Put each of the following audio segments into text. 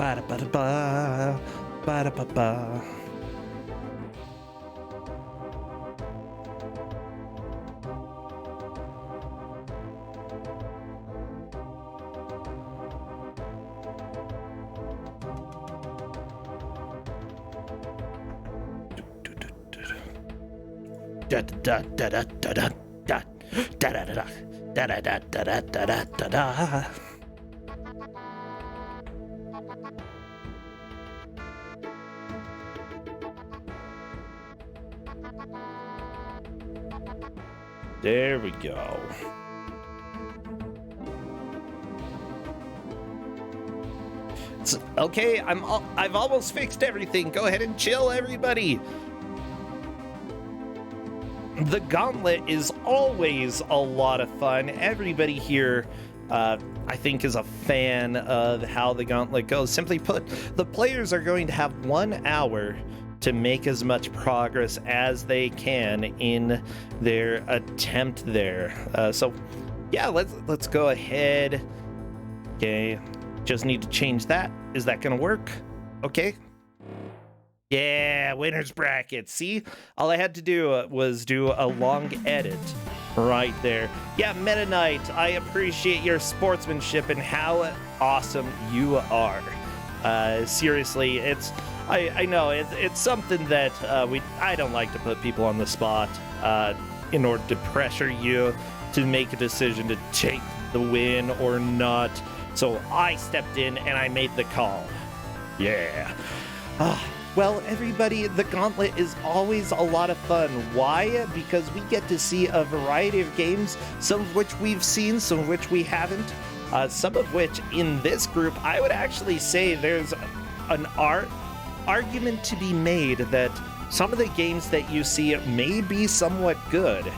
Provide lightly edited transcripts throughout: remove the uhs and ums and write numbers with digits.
Ba-da-ba-da-ba. Ba-da-ba-ba. Da da da da da da da da da da da da da da da da da. There we go. It's okay. I've almost fixed everything. Go ahead and chill, everybody. The Gauntlet is always a lot of fun. Everybody here, I think, is a fan of how the Gauntlet goes. Simply put, the players are going to have 1 hour to make as much progress as they can in their attempt there. So, yeah, let's go ahead. Okay, just need to change that. Is that gonna work? Okay. Yeah, winner's bracket. See, all I had to do was do a long edit right there. Yeah, Meta Knight, I appreciate your sportsmanship and how awesome you are. Seriously, I know it's something that I don't like to put people on the spot in order to pressure you to make a decision to take the win or not. So I stepped in and I made the call. Yeah. Well, everybody, the Gauntlet is always a lot of fun. Why? Because we get to see a variety of games, some of which we've seen, some of which we haven't. Some of which in this group, I would actually say there's an argument to be made that some of the games that you see may be somewhat good.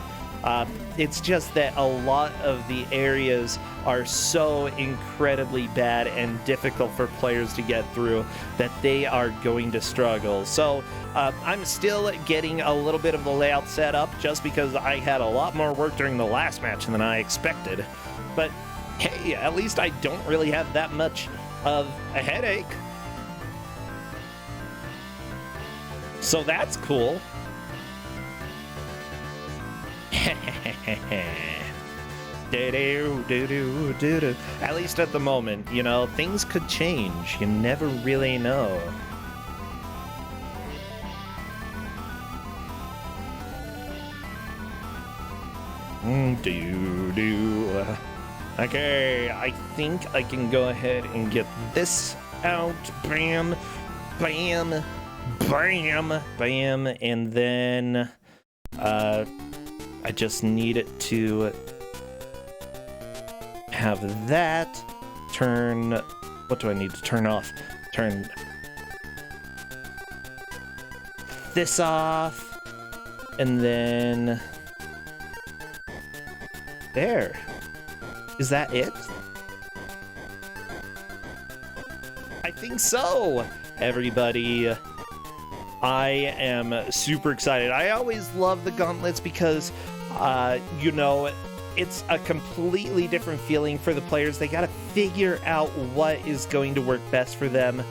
It's just that a lot of the areas are so incredibly bad and difficult for players to get through that they are going to struggle. So I'm still getting a little bit of the layout set up just because I had a lot more work during the last match than I expected. But hey, at least I don't really have that much of a headache. So that's cool. At least at the moment, you know, things could change. You never really know. Okay, I think I can go ahead and get this out. Bam, bam, bam, bam, and then I just need it to have that turn. What do I need to turn off? Turn this off, and then there. Is that it? I think so, everybody. I am super excited. I always love the Gauntlets because, you know, it's a completely different feeling for the players. They got to figure out what is going to work best for them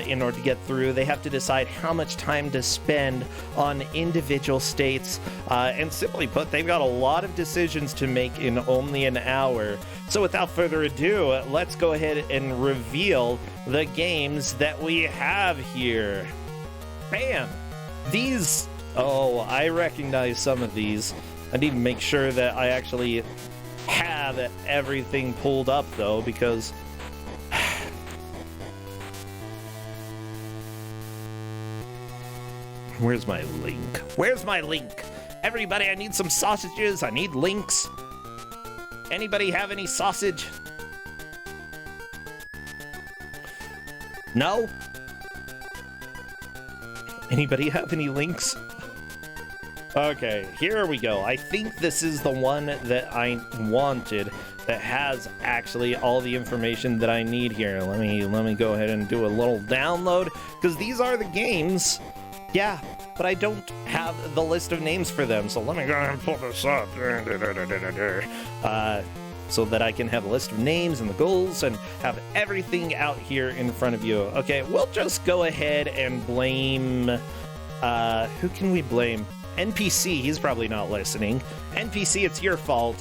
in order to get through. They have to decide how much time to spend on individual states. And simply put, they've got a lot of decisions to make in only an hour. So without further ado, let's go ahead and reveal the games that we have here. Bam! These... Oh, I recognize some of these. I need to make sure that I actually have everything pulled up, though, because... Where's my link? Where's my link? Everybody, I need some sausages. I need links. Anybody have any sausage? No? Anybody have any links? Okay, here we go. I think this is the one that I wanted that has actually all the information that I need here. Let me go ahead and do a little download, because these are the games. Yeah, but I don't have the list of names for them, so let me go ahead and pull this up. so that I can have a list of names and the goals and have everything out here in front of you. Okay, we'll just go ahead and blame... who can we blame? NPC, he's probably not listening. NPC, it's your fault.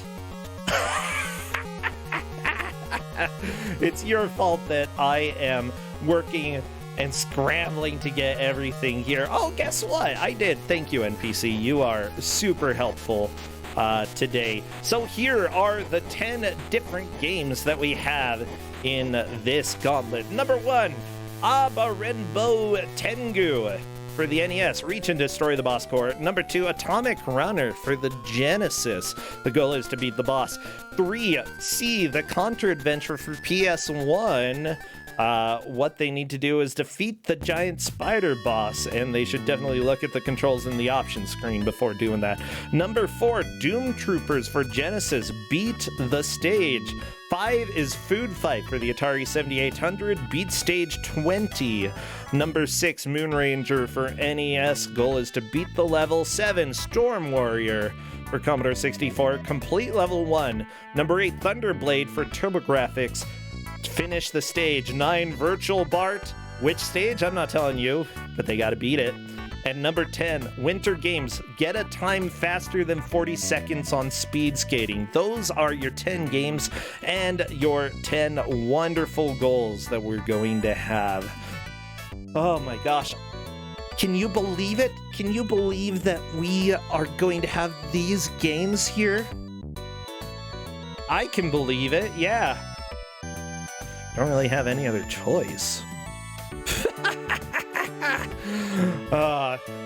It's your fault that I am working and scrambling to get everything here. Oh, guess what? I did. Thank you, NPC. You are super helpful today. So here are the 10 different games that we have in this gauntlet. Number 1, Abarenbo Tengu for the NES, reach and destroy the boss core. Number 2, Atomic Runner for the Genesis. The goal is to beat the boss. 3, C, the Contra Adventure for PS1. What they need to do is defeat the giant spider boss, and they should definitely look at the controls in the options screen before doing that. Number 4, Doom Troopers for Genesis, beat the stage. 5 is Food Fight for the Atari 7800, beat stage 20. Number 6, Moon Ranger for NES, goal is to beat the level. 7, Storm Warrior for Commodore 64, complete level 1. Number 8, Thunderblade for TurboGrafx, finish the stage. 9, Virtual Bart, which stage? I'm not telling you, but they gotta beat it. And number 10, Winter Games, get a time faster than 40 seconds on speed skating. Those are your 10 games and your 10 wonderful goals that we're going to have. Oh my gosh. Can you believe it? Can you believe that we are going to have these games here? I can believe it, yeah. Don't really have any other choice.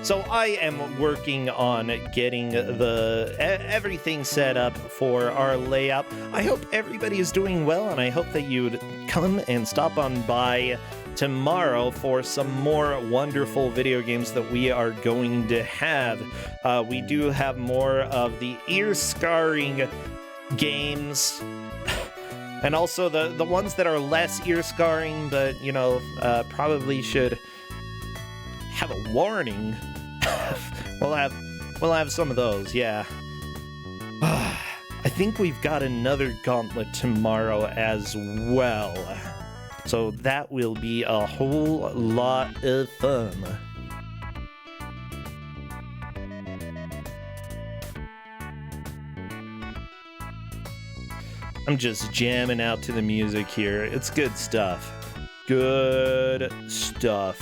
So I am working on getting everything set up for our layout. I hope everybody is doing well, and I hope that you'd come and stop on by tomorrow for some more wonderful video games that we are going to have. We do have more of the ear-scarring games, and also the ones that are less ear-scarring, but, you know, probably should have a warning. We'll have some of those, yeah. I think we've got another gauntlet tomorrow as well, so that will be a whole lot of fun. I'm just jamming out to the music here. It's good stuff. Good stuff.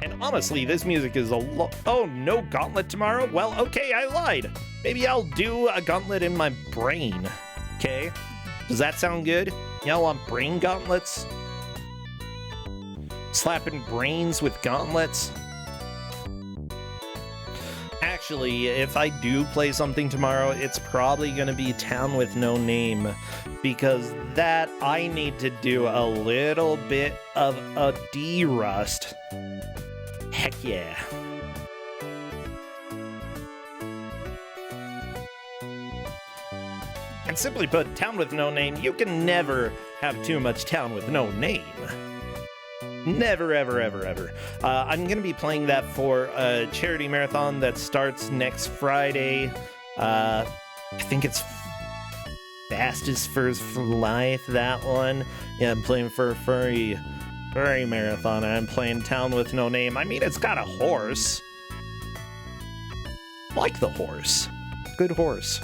And honestly, this music is a lot. Oh, no gauntlet tomorrow? Well, okay, I lied. Maybe I'll do a gauntlet in my brain. Okay? Does that sound good? Y'all want brain gauntlets? Slapping brains with gauntlets? Actually, if I do play something tomorrow, it's probably going to be Town with No Name, because that I need to do a little bit of a de-rust. Heck yeah. And simply put, Town with No Name, you can never have too much Town with No Name. Never, ever, ever, ever. I'm going to be playing that for a charity marathon that starts next Friday. I think it's Fastest for Life, that one. Yeah, I'm playing for a furry marathon, and I'm playing Town with No Name. I mean, it's got a horse. Like the horse. Good horse.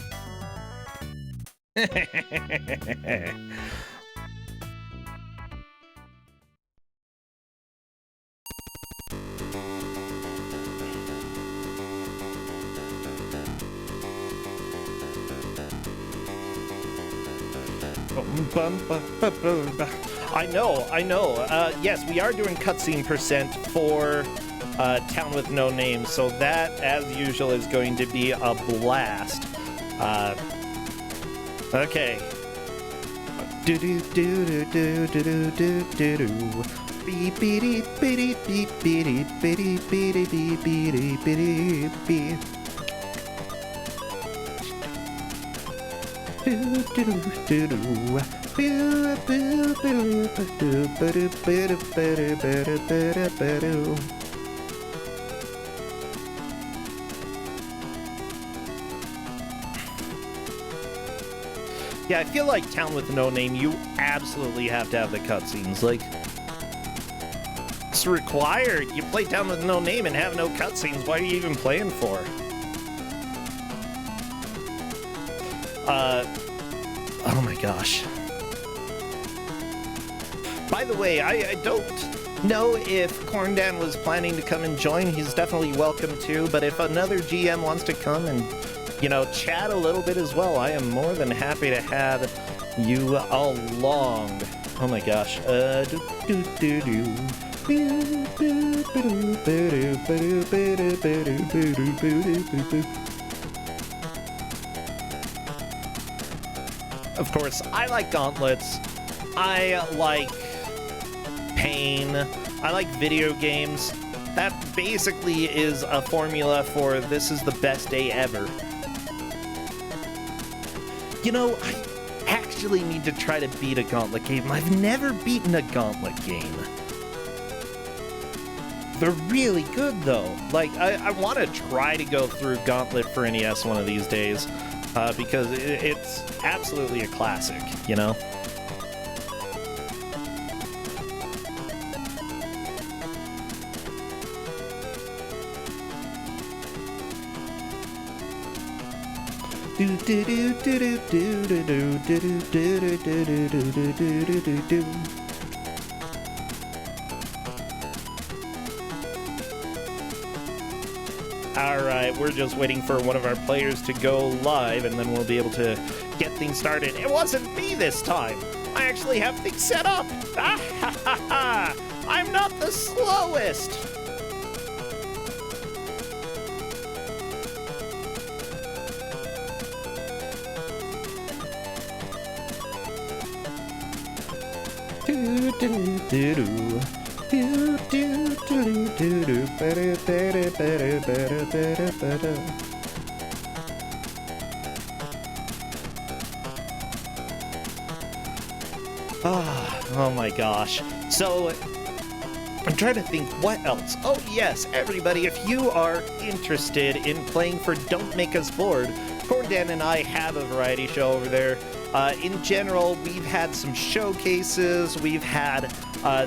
I know. Yes, we are doing cutscene percent for Town with No Name, so that, as usual, is going to be a blast. Okay. Do do do do do do do do do. Beep beep beep beep beep beep beep beep beep beep beep. Do do do do. Boo boo boo boo boo boo boo boo boo. Yeah, I feel like Town with No Name, you absolutely have to have the cutscenes. Like, it's required. You play Town with No Name and have no cutscenes. Why are you even playing for? Oh my gosh. By the way, I don't know if Corndan was planning to come and join. He's definitely welcome to, but if another GM wants to come and, you know, chat a little bit as well, I am more than happy to have you along. Oh my gosh. Of course, I like gauntlets. I like pain. I like video games. That basically is a formula for this is the best day ever. You know, I actually need to try to beat a Gauntlet game. I've never beaten a Gauntlet game. They're really good, though. Like, I want to try to go through Gauntlet for NES one of these days, because it's absolutely a classic, you know? Alright, we're just waiting for one of our players to go live, and then we'll be able to get things started. It wasn't me this time! I actually have things set up! Ah ha ha ha! I'm not the slowest! Oh my gosh. So, I'm trying to think what else. Oh yes, everybody, if you are interested in playing for Don't Make Us Bored, Corndan and I have a variety show over there. In general, we've had some showcases, we've had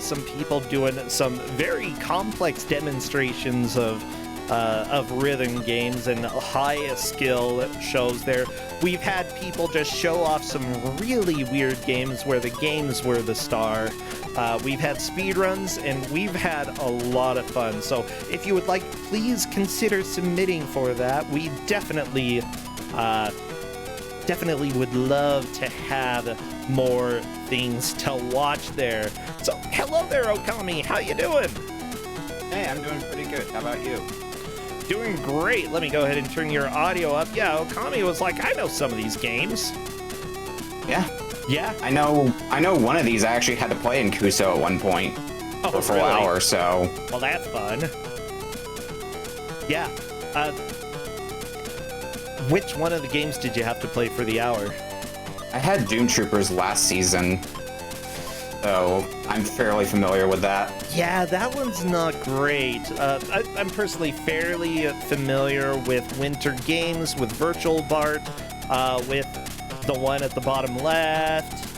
some people doing some very complex demonstrations of rhythm games and high skill shows there. We've had people just show off some really weird games where the games were the star. We've had speedruns, and we've had a lot of fun. So if you would like, please consider submitting for that. We definitely would love to have more things to watch there. So hello there, Okami. How you doing? Hey, I'm doing pretty good. How about you? Doing great. Let me go ahead and turn your audio up. Yeah, Okami was like, I know some of these games. Yeah. Yeah? I know one of these I actually had to play in Kuso at one point for a full hour, so... Well, that's fun. Yeah. Which one of the games did you have to play for the hour? I had Doom Troopers last season, so I'm fairly familiar with that. Yeah, that one's not great. I'm personally fairly familiar with Winter Games, with Virtual Bart, with the one at the bottom left.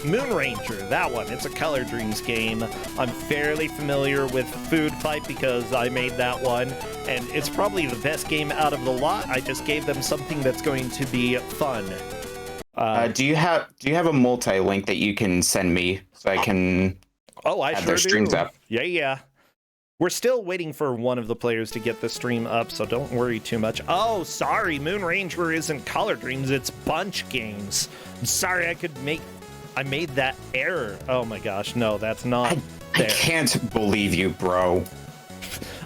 Moon Ranger, that one. It's a Color Dreams game. I'm fairly familiar with Food Fight because I made that one, and it's probably the best game out of the lot. I just gave them something that's going to be fun. Do you have a multi-link that you can send me so I can have their streams up? Yeah. We're still waiting for one of the players to get the stream up, so don't worry too much. Oh, sorry, Moon Ranger isn't Color Dreams, it's Bunch Games. I'm sorry, I made that error. Oh my gosh, no, that's not I can't believe you, bro.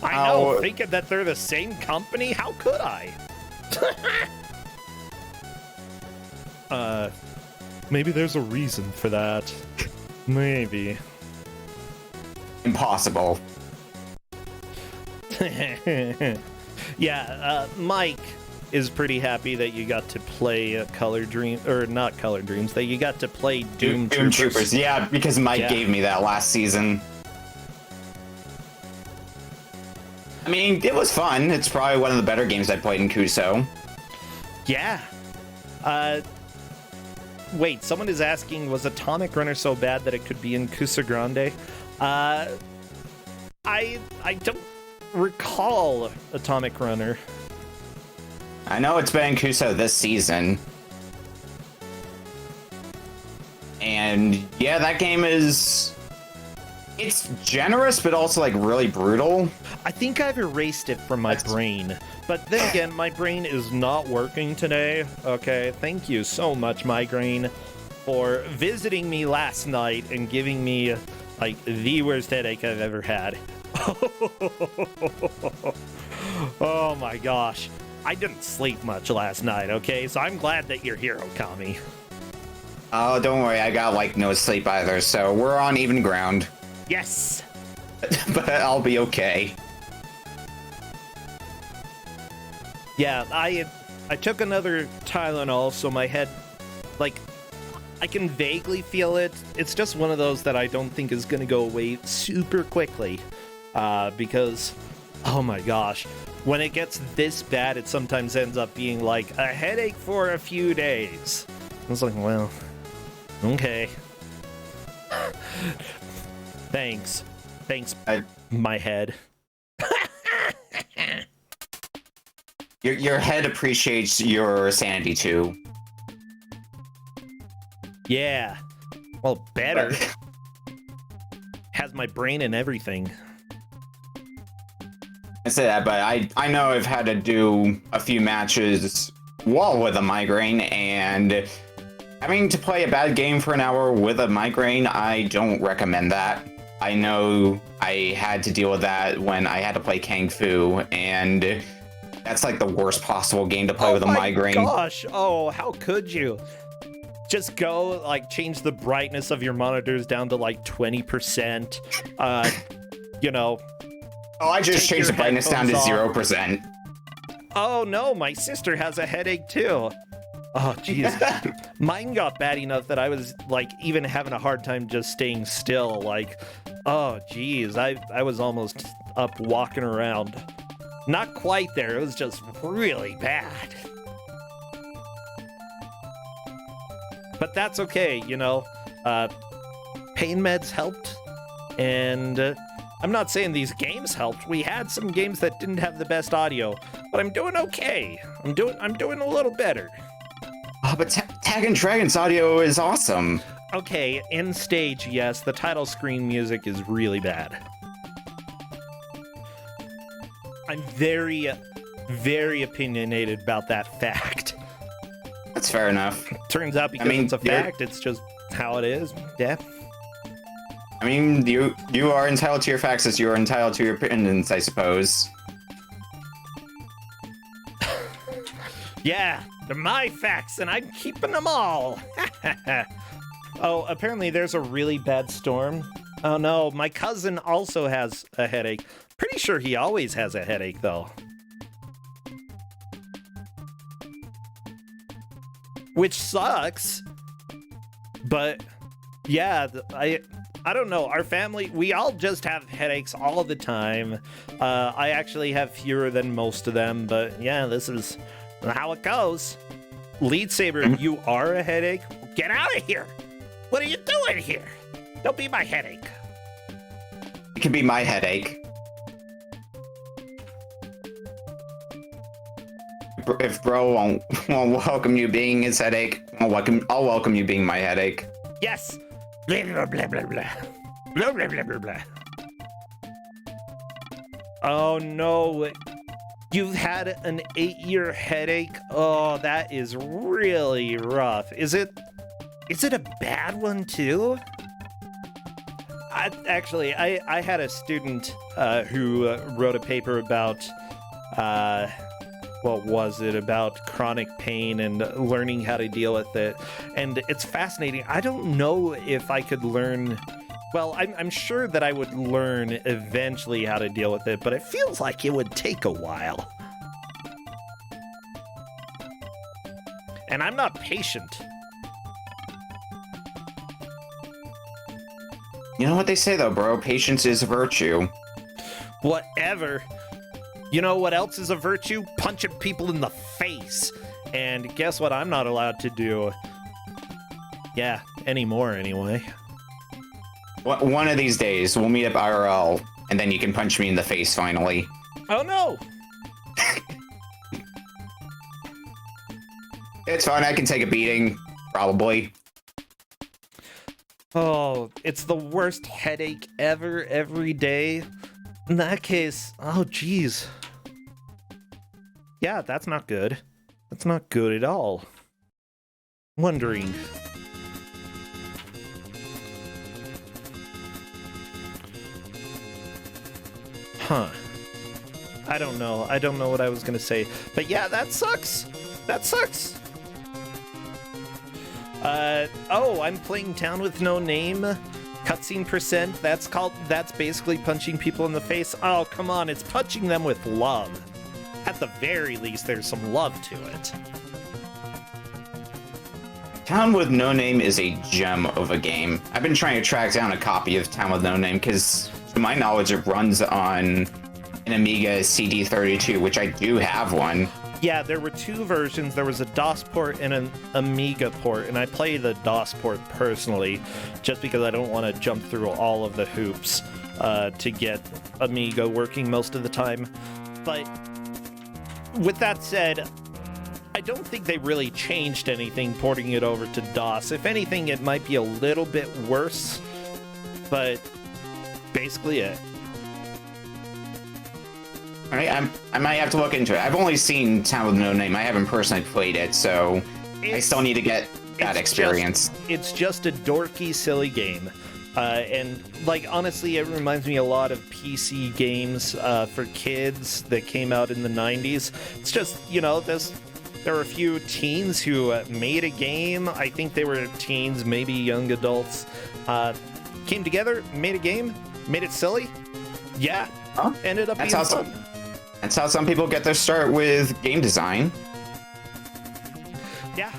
I know, thinking that they're the same company? How could I? Maybe there's a reason for that. Maybe. Impossible. Yeah, Mike is pretty happy that you got to play Color Dream, or not Color Dreams, that you got to play Doom Troopers. Yeah, because Mike gave me that last season. I mean, it was fun. It's probably one of the better games I played in Kuso. Yeah. wait, someone is asking, was Atomic Runner so bad that it could be in Ku5ogrande? I don't recall Atomic Runner. I know it's been in Kuso this season. And yeah, that game is... It's generous, but also like really brutal. I think I've erased it from my brain. But then again, my brain is not working today. Okay, thank you so much, Migraine, for visiting me last night and giving me like the worst headache I've ever had. Oh my gosh. I didn't sleep much last night, okay? So I'm glad that you're here, Okami. Oh, don't worry, I got like no sleep either, so we're on even ground. Yes! But I'll be okay. Yeah, I took another Tylenol, so my head, like, I can vaguely feel it. It's just one of those that I don't think is going to go away super quickly. Because, oh my gosh, when it gets this bad, it sometimes ends up being like a headache for a few days. I was like, well, okay. Thanks, my head. Your head appreciates your sanity too. Yeah. Well, better. Has my brain and everything. I say that, but I know I've had to do a few matches while with a migraine, and having to play a bad game for an hour with a migraine, I don't recommend that. I know I had to deal with that when I had to play Kung Fu, and that's like the worst possible game to play with a migraine. Oh my gosh! Oh, how could you? Just go, like, change the brightness of your monitors down to, like, 20%. You know. Oh, I just changed the brightness down to 0%. Oh, no, my sister has a headache, too. Oh, jeez. Mine got bad enough that I was, like, even having a hard time just staying still. Like, oh, jeez, I was almost up walking around. Not quite there. It was just really bad. But that's okay, you know. Pain meds helped, and I'm not saying these games helped. We had some games that didn't have the best audio, but I'm doing okay. I'm doing a little better. Oh, but Tag and Dragon's audio is awesome. Okay, in stage, yes, the title screen music is really bad. I'm very, very opinionated about that fact. That's fair enough. Turns out because it's a fact, it's just how it is. Yeah. I mean, you are entitled to your facts as you are entitled to your opinions, I suppose. Yeah, they're my facts, and I'm keeping them all. Oh, apparently there's a really bad storm. Oh no, my cousin also has a headache. Pretty sure he always has a headache, though. Which sucks. But yeah, I don't know. Our family, we all just have headaches all the time. I actually have fewer than most of them, but yeah, this is how it goes. Lead Saber, you are a headache? Get out of here! What are you doing here? Don't be my headache. It can be my headache. If bro won't welcome you being his headache, I'll welcome you being my headache. Yes. Blah blah blah blah blah. Blah blah blah blah blah. Oh no. You've had an 8-year headache? Oh, that is really rough. Is it a bad one too? I had a student who wrote a paper about what was it, about chronic pain and learning how to deal with it, and it's fascinating. I don't know if I could learn. Well, I'm sure that I would learn eventually how to deal with it, but it feels like it would take a while. And I'm not patient. You know what they say though, bro? Patience is a virtue. Whatever. You know what else is a virtue? Punching people in the face. And guess what I'm not allowed to do? Yeah, anymore anyway. One of these days, we'll meet up IRL, and then you can punch me in the face finally. Oh no! It's fine, I can take a beating, probably. Oh, it's the worst headache ever, every day. In that case, oh geez. Yeah, that's not good. That's not good at all. Wondering. Huh. I don't know. I don't know what I was gonna say. But yeah, that sucks. That sucks. Oh, I'm playing Town with No Name. Cutscene percent, that's basically punching people in the face. Oh, come on, it's punching them with love. At the very least, there's some love to it. Town with No Name is a gem of a game. I've been trying to track down a copy of Town with No Name because, to my knowledge, it runs on an Amiga CD32, which I do have one. Yeah, there were two versions. There was a DOS port and an Amiga port, and I play the DOS port personally, just because I don't want to jump through all of the hoops to get Amiga working most of the time. But with that said, I don't think they really changed anything porting it over to DOS. If anything, it might be a little bit worse, but basically it. I might have to look into it. I've only seen Town with No Name. I haven't personally played it, so I still need to get that experience. It's just a dorky, silly game. And, like, honestly, it reminds me a lot of PC games for kids that came out in the 90s. It's just, you know, there were a few teens who made a game. I think they were teens, maybe young adults. Came together, made a game, made it silly. Yeah, ended up being fun. That's how some people get their start with game design. Yeah.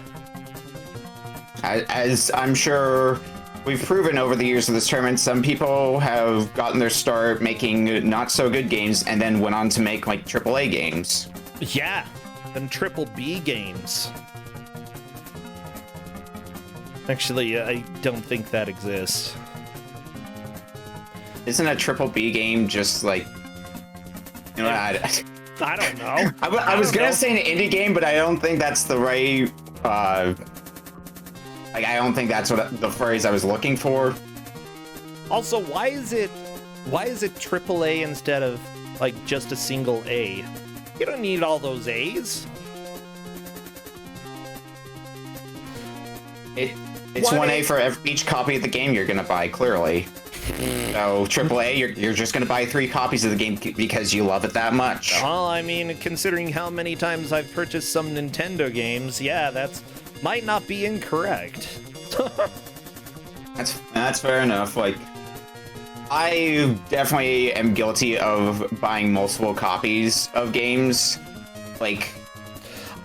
As I'm sure we've proven over the years of this tournament, some people have gotten their start making not so good games and then went on to make like AAA games. Yeah, and triple B games. Actually, I don't think that exists. Isn't a triple B game just like... You know, I don't know. I was gonna say an indie game, but I don't think that's the right... I don't think that's what the phrase I was looking for. Also, why is it AAA instead of like just a single A? You don't need all those A's. It's one A for each copy of the game you're gonna buy, clearly. So AAA, you're just gonna buy 3 copies of the game because you love it that much. Well, I mean, considering how many times I've purchased some Nintendo games, yeah, might not be incorrect. That's fair enough. Like, I definitely am guilty of buying multiple copies of games. Like,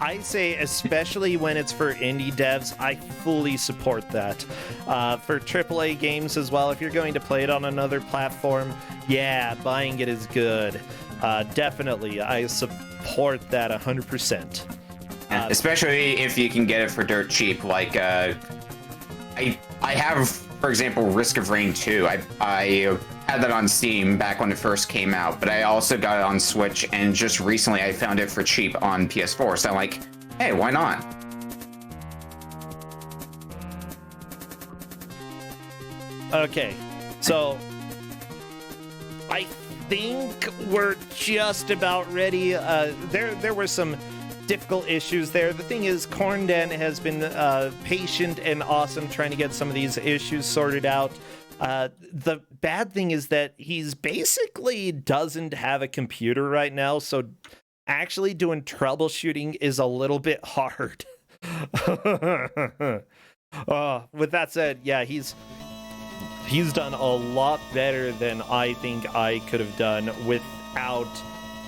I say, especially when it's for indie devs, I fully support that. For AAA games as well, if you're going to play it on another platform, yeah, buying it is good. Definitely, I support that 100%. Especially if you can get it for dirt cheap. Like, I have, for example, Risk of Rain 2. I had that on Steam back when it first came out, but I also got it on Switch, and just recently I found it for cheap on PS4. So I'm like, hey, why not? Okay, so I think we're just about ready. There were some difficult issues there. The thing is, Corndan has been patient and awesome trying to get some of these issues sorted out. The bad thing is that he's basically doesn't have a computer right now, so actually doing troubleshooting is a little bit hard. With that said, yeah, he's done a lot better than I think I could have done without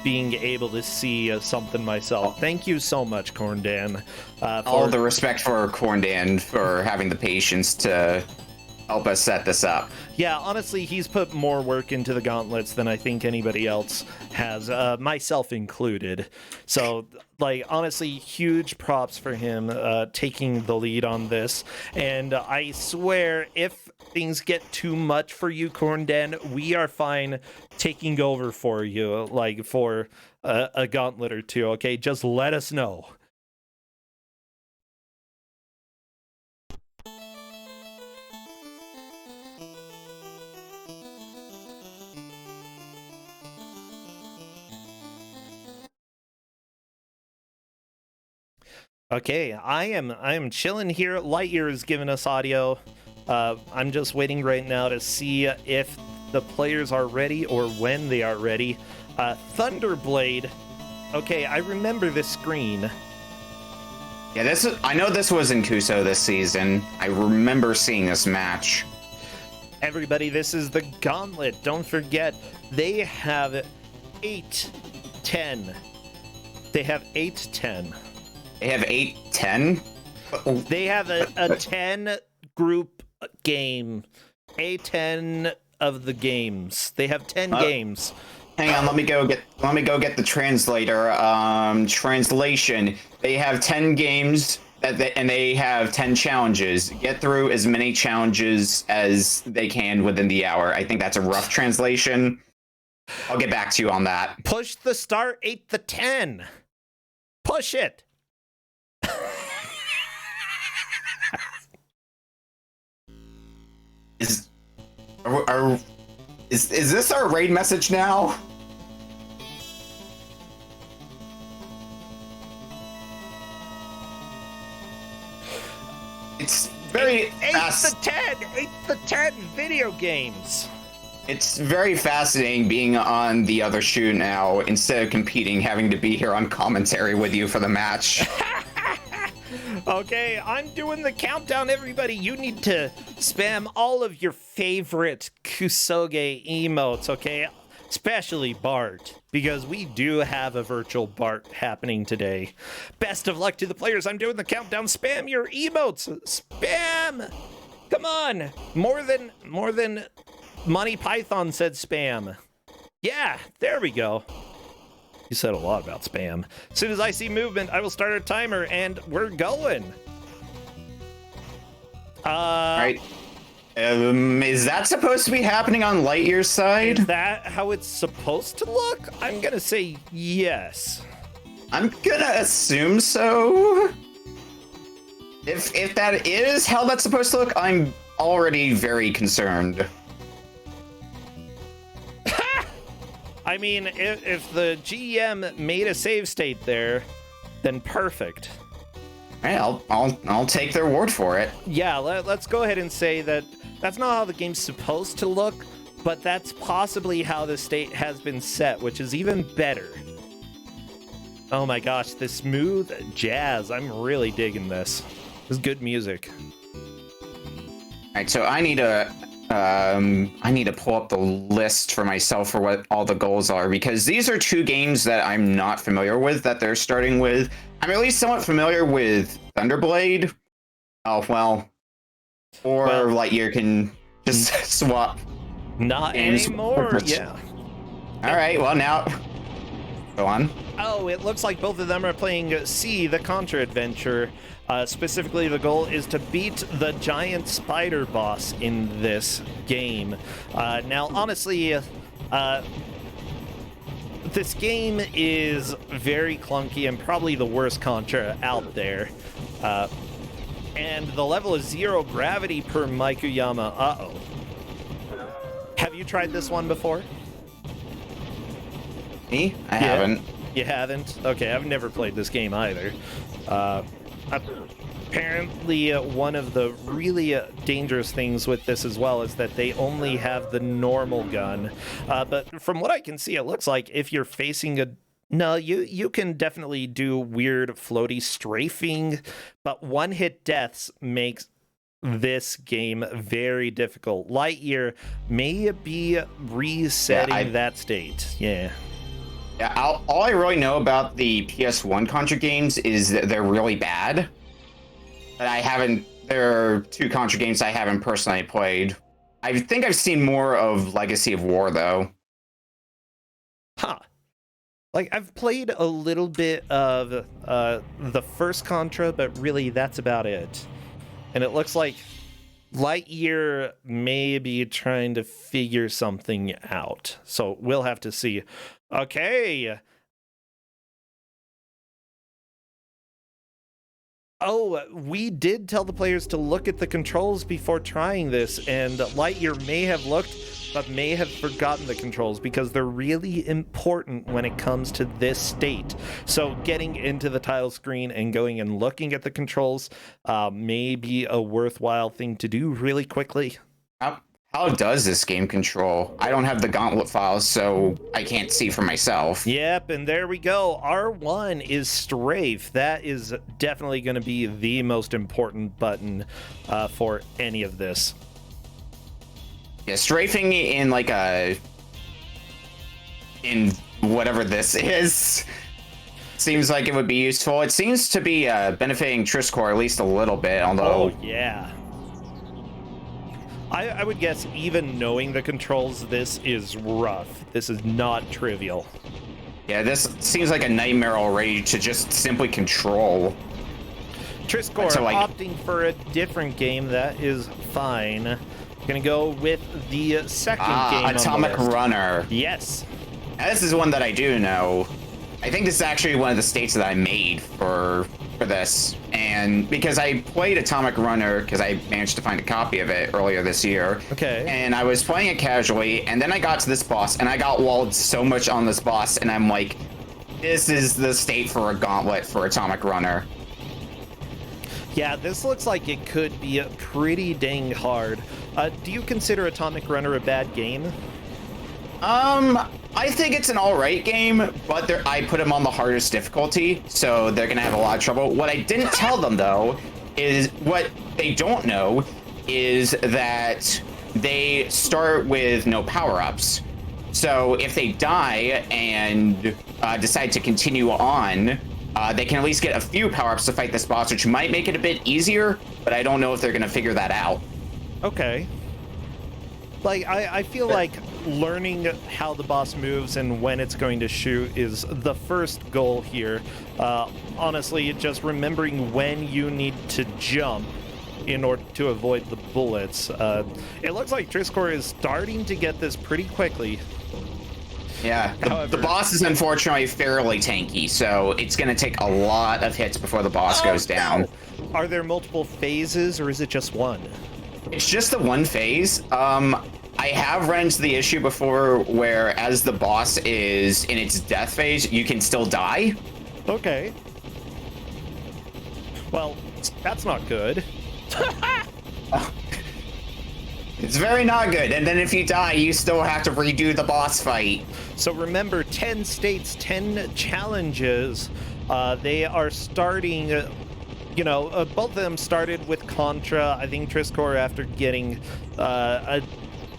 being able to see something myself. Thank you so much, Corndan. All the respect for Corndan for having the patience to help us set this up. Yeah, honestly, he's put more work into the gauntlets than I think anybody else has, myself included. So, like, honestly, huge props for him taking the lead on this. And I swear, if things get too much for you, Ku5ogrande, we are fine taking over for you, like, for a gauntlet or two, okay? Just let us know. Okay, I am chilling here. Lightyear is giving us audio. I'm just waiting right now to see if the players are ready or when they are ready. Thunderblade. Okay, I remember this screen. Yeah, I know this was in Kuso this season. I remember seeing this match. Everybody, this is the Gauntlet. Don't forget, they have 8-10. They have 8-10. They have 8-10? They have a 10 group game. A10 of the games. They have 10 games. Hang on, let me go get the translator. Translation. They have 10 games and they have 10 challenges. Get through as many challenges as they can within the hour. I think that's a rough translation. I'll get back to you on that. Push the start 8-10. Push it. Is this our raid message now? It's very 8-10. 8-10 video games. It's very fascinating being on the other shoe now instead of competing, having to be here on commentary with you for the match. Okay, I'm doing the countdown, everybody. You need to spam all of your favorite Ku5ogrande emotes, okay? Especially Bart, because we do have a virtual Bart happening today. Best of luck to the players. I'm doing the countdown. Spam your emotes. Spam! Come on! More than Monty Python said spam. Yeah, there we go. You said a lot about spam. As soon as I see movement, I will start a timer, and we're going. Right. Is that supposed to be happening on Lightyear's side? Is that how it's supposed to look? I'm gonna say yes. I'm gonna assume so. If that is how that's supposed to look, I'm already very concerned. I mean, if the GM made a save state there, then perfect. Hey, I'll take their word for it. Yeah, let's go ahead and say that that's not how the game's supposed to look, but that's possibly how the state has been set, which is even better. Oh my gosh, this smooth jazz. I'm really digging this. This is good music. Alright, so I need to pull up the list for myself for what all the goals are, because these are two games that I'm not familiar with that they're starting with. I'm at least somewhat familiar with Thunderblade. Oh, well. Or Lightyear can just swap. Not games. anymore, yeah. Alright, well now, go on. Oh, it looks like both of them are playing C, the Contra Adventure. Specifically, the goal is to beat the giant spider boss in this game. Now, honestly, this game is very clunky and probably the worst Contra out there. And the level is 0 gravity per Mikuyama. Uh-oh. Have you tried this one before? Me? I haven't. You haven't? Okay, I've never played this game either. Apparently, one of the really dangerous things with this as well is that they only have the normal gun. But from what I can see, it looks like if you're facing a... No, you can definitely do weird floaty strafing, but one-hit deaths makes this game very difficult. Lightyear may be resetting that state. Yeah. Yeah, all I really know about the PS1 Contra games is that they're really bad. But I haven't. There are two Contra games I haven't personally played. I think I've seen more of Legacy of War though. Huh. Like, I've played a little bit of the first Contra, but really that's about it. And it looks like Lightyear may be trying to figure something out. So we'll have to see. Okay. Oh, we did tell the players to look at the controls before trying this, and Lightyear may have looked, but may have forgotten the controls because they're really important when it comes to this state. So getting into the title screen and going and looking at the controls may be a worthwhile thing to do really quickly. How does this game control? I don't have the Gauntlet files, so I can't see for myself. Yep, and there we go. R1 is strafe. That is definitely going to be the most important button for any of this. Yeah, strafing in like in whatever this is seems like it would be useful. It seems to be benefiting Triscore at least a little bit, although... Oh, yeah. I would guess even knowing the controls, this is rough. This is not trivial. Yeah, this seems like a nightmare already to just simply control. Triscore opting for a different game. That is fine. Gonna go with the second game on Atomic the list. Runner. Yes. Now, this is one that I do know. I think this is actually one of the states that I made for this, and because I played Atomic Runner because I managed to find a copy of it earlier this year. Okay. And I was playing it casually, and then I got to this boss, and I got walled so much on this boss, and I'm like, this is the state for a Gauntlet for Atomic Runner. Yeah, this looks like it could be pretty dang hard. Do you consider Atomic Runner a bad game? I think it's an alright game, but I put them on the hardest difficulty, so they're gonna have a lot of trouble. What I didn't tell them, though, is what they don't know is that they start with no power-ups. So if they die and decide to continue on, they can at least get a few power-ups to fight this boss, which might make it a bit easier, but I don't know if they're gonna figure that out. Okay. Like, I feel like learning how the boss moves and when it's going to shoot is the first goal here. Honestly, just remembering when you need to jump in order to avoid the bullets. It looks like Triscore is starting to get this pretty quickly. Yeah, the boss is unfortunately fairly tanky, so it's going to take a lot of hits before the boss goes down. No. Are there multiple phases, or is it just one? It's just the one phase. I have run into the issue before where as the boss is in its death phase, you can still die. Okay. Well, that's not good. It's very not good. And then if you die, you still have to redo the boss fight. So remember, 10 states, 10 challenges. They are starting... both of them started with Contra. I think Triscore, after getting a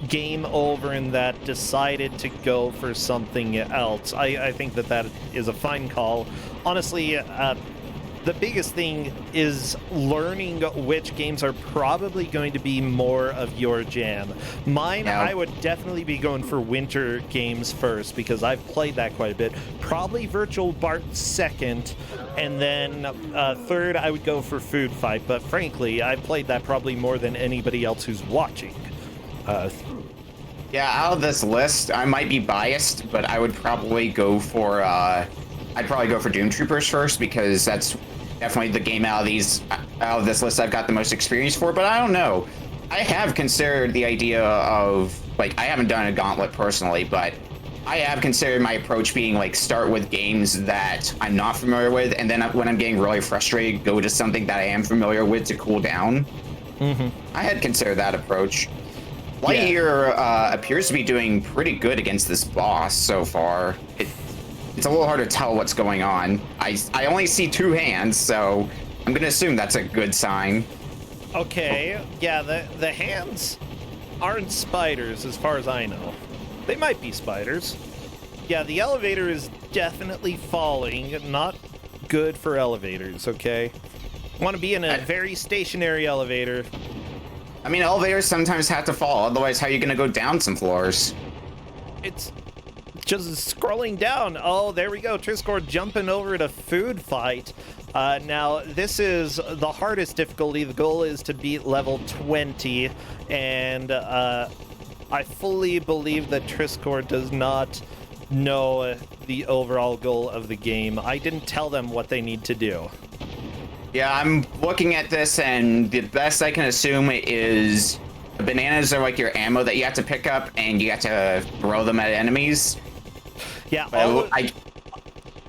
game over in that, decided to go for something else. I think that is a fine call. Honestly, the biggest thing is learning which games are probably going to be more of your jam. Mine, yeah. I would definitely be going for winter games first because I've played that quite a bit. Probably Virtual Bart second, and then third I would go for Food Fight, but frankly, I've played that probably more than anybody else who's watching. Yeah, out of this list, I might be biased, but I would probably go for Doom Troopers first because that's definitely the game out of this list I've got the most experience for. But I don't know. I have considered the idea of I haven't done a Gauntlet personally, but I have considered my approach being start with games that I'm not familiar with, and then when I'm getting really frustrated, go to something that I am familiar with to cool down. Mm-hmm. I had considered that approach. Lightyear appears to be doing pretty good against this boss so far. It's a little hard to tell what's going on. I only see two hands, so I'm gonna assume that's a good sign. Okay, yeah, the hands aren't spiders as far as I know. They might be spiders. Yeah, the elevator is definitely falling. Not good for elevators, okay? Want to be in a very stationary elevator. I mean, elevators sometimes have to fall, otherwise how are you gonna go down some floors? It's just scrolling down. Oh, there we go. Triscore jumping over to food fight. Now, this is the hardest difficulty. The goal is to beat level 20, and I fully believe that Triscore does not know the overall goal of the game. I didn't tell them what they need to do. Yeah, I'm looking at this, and the best I can assume is bananas are like your ammo that you have to pick up, and you have to throw them at enemies. Yeah,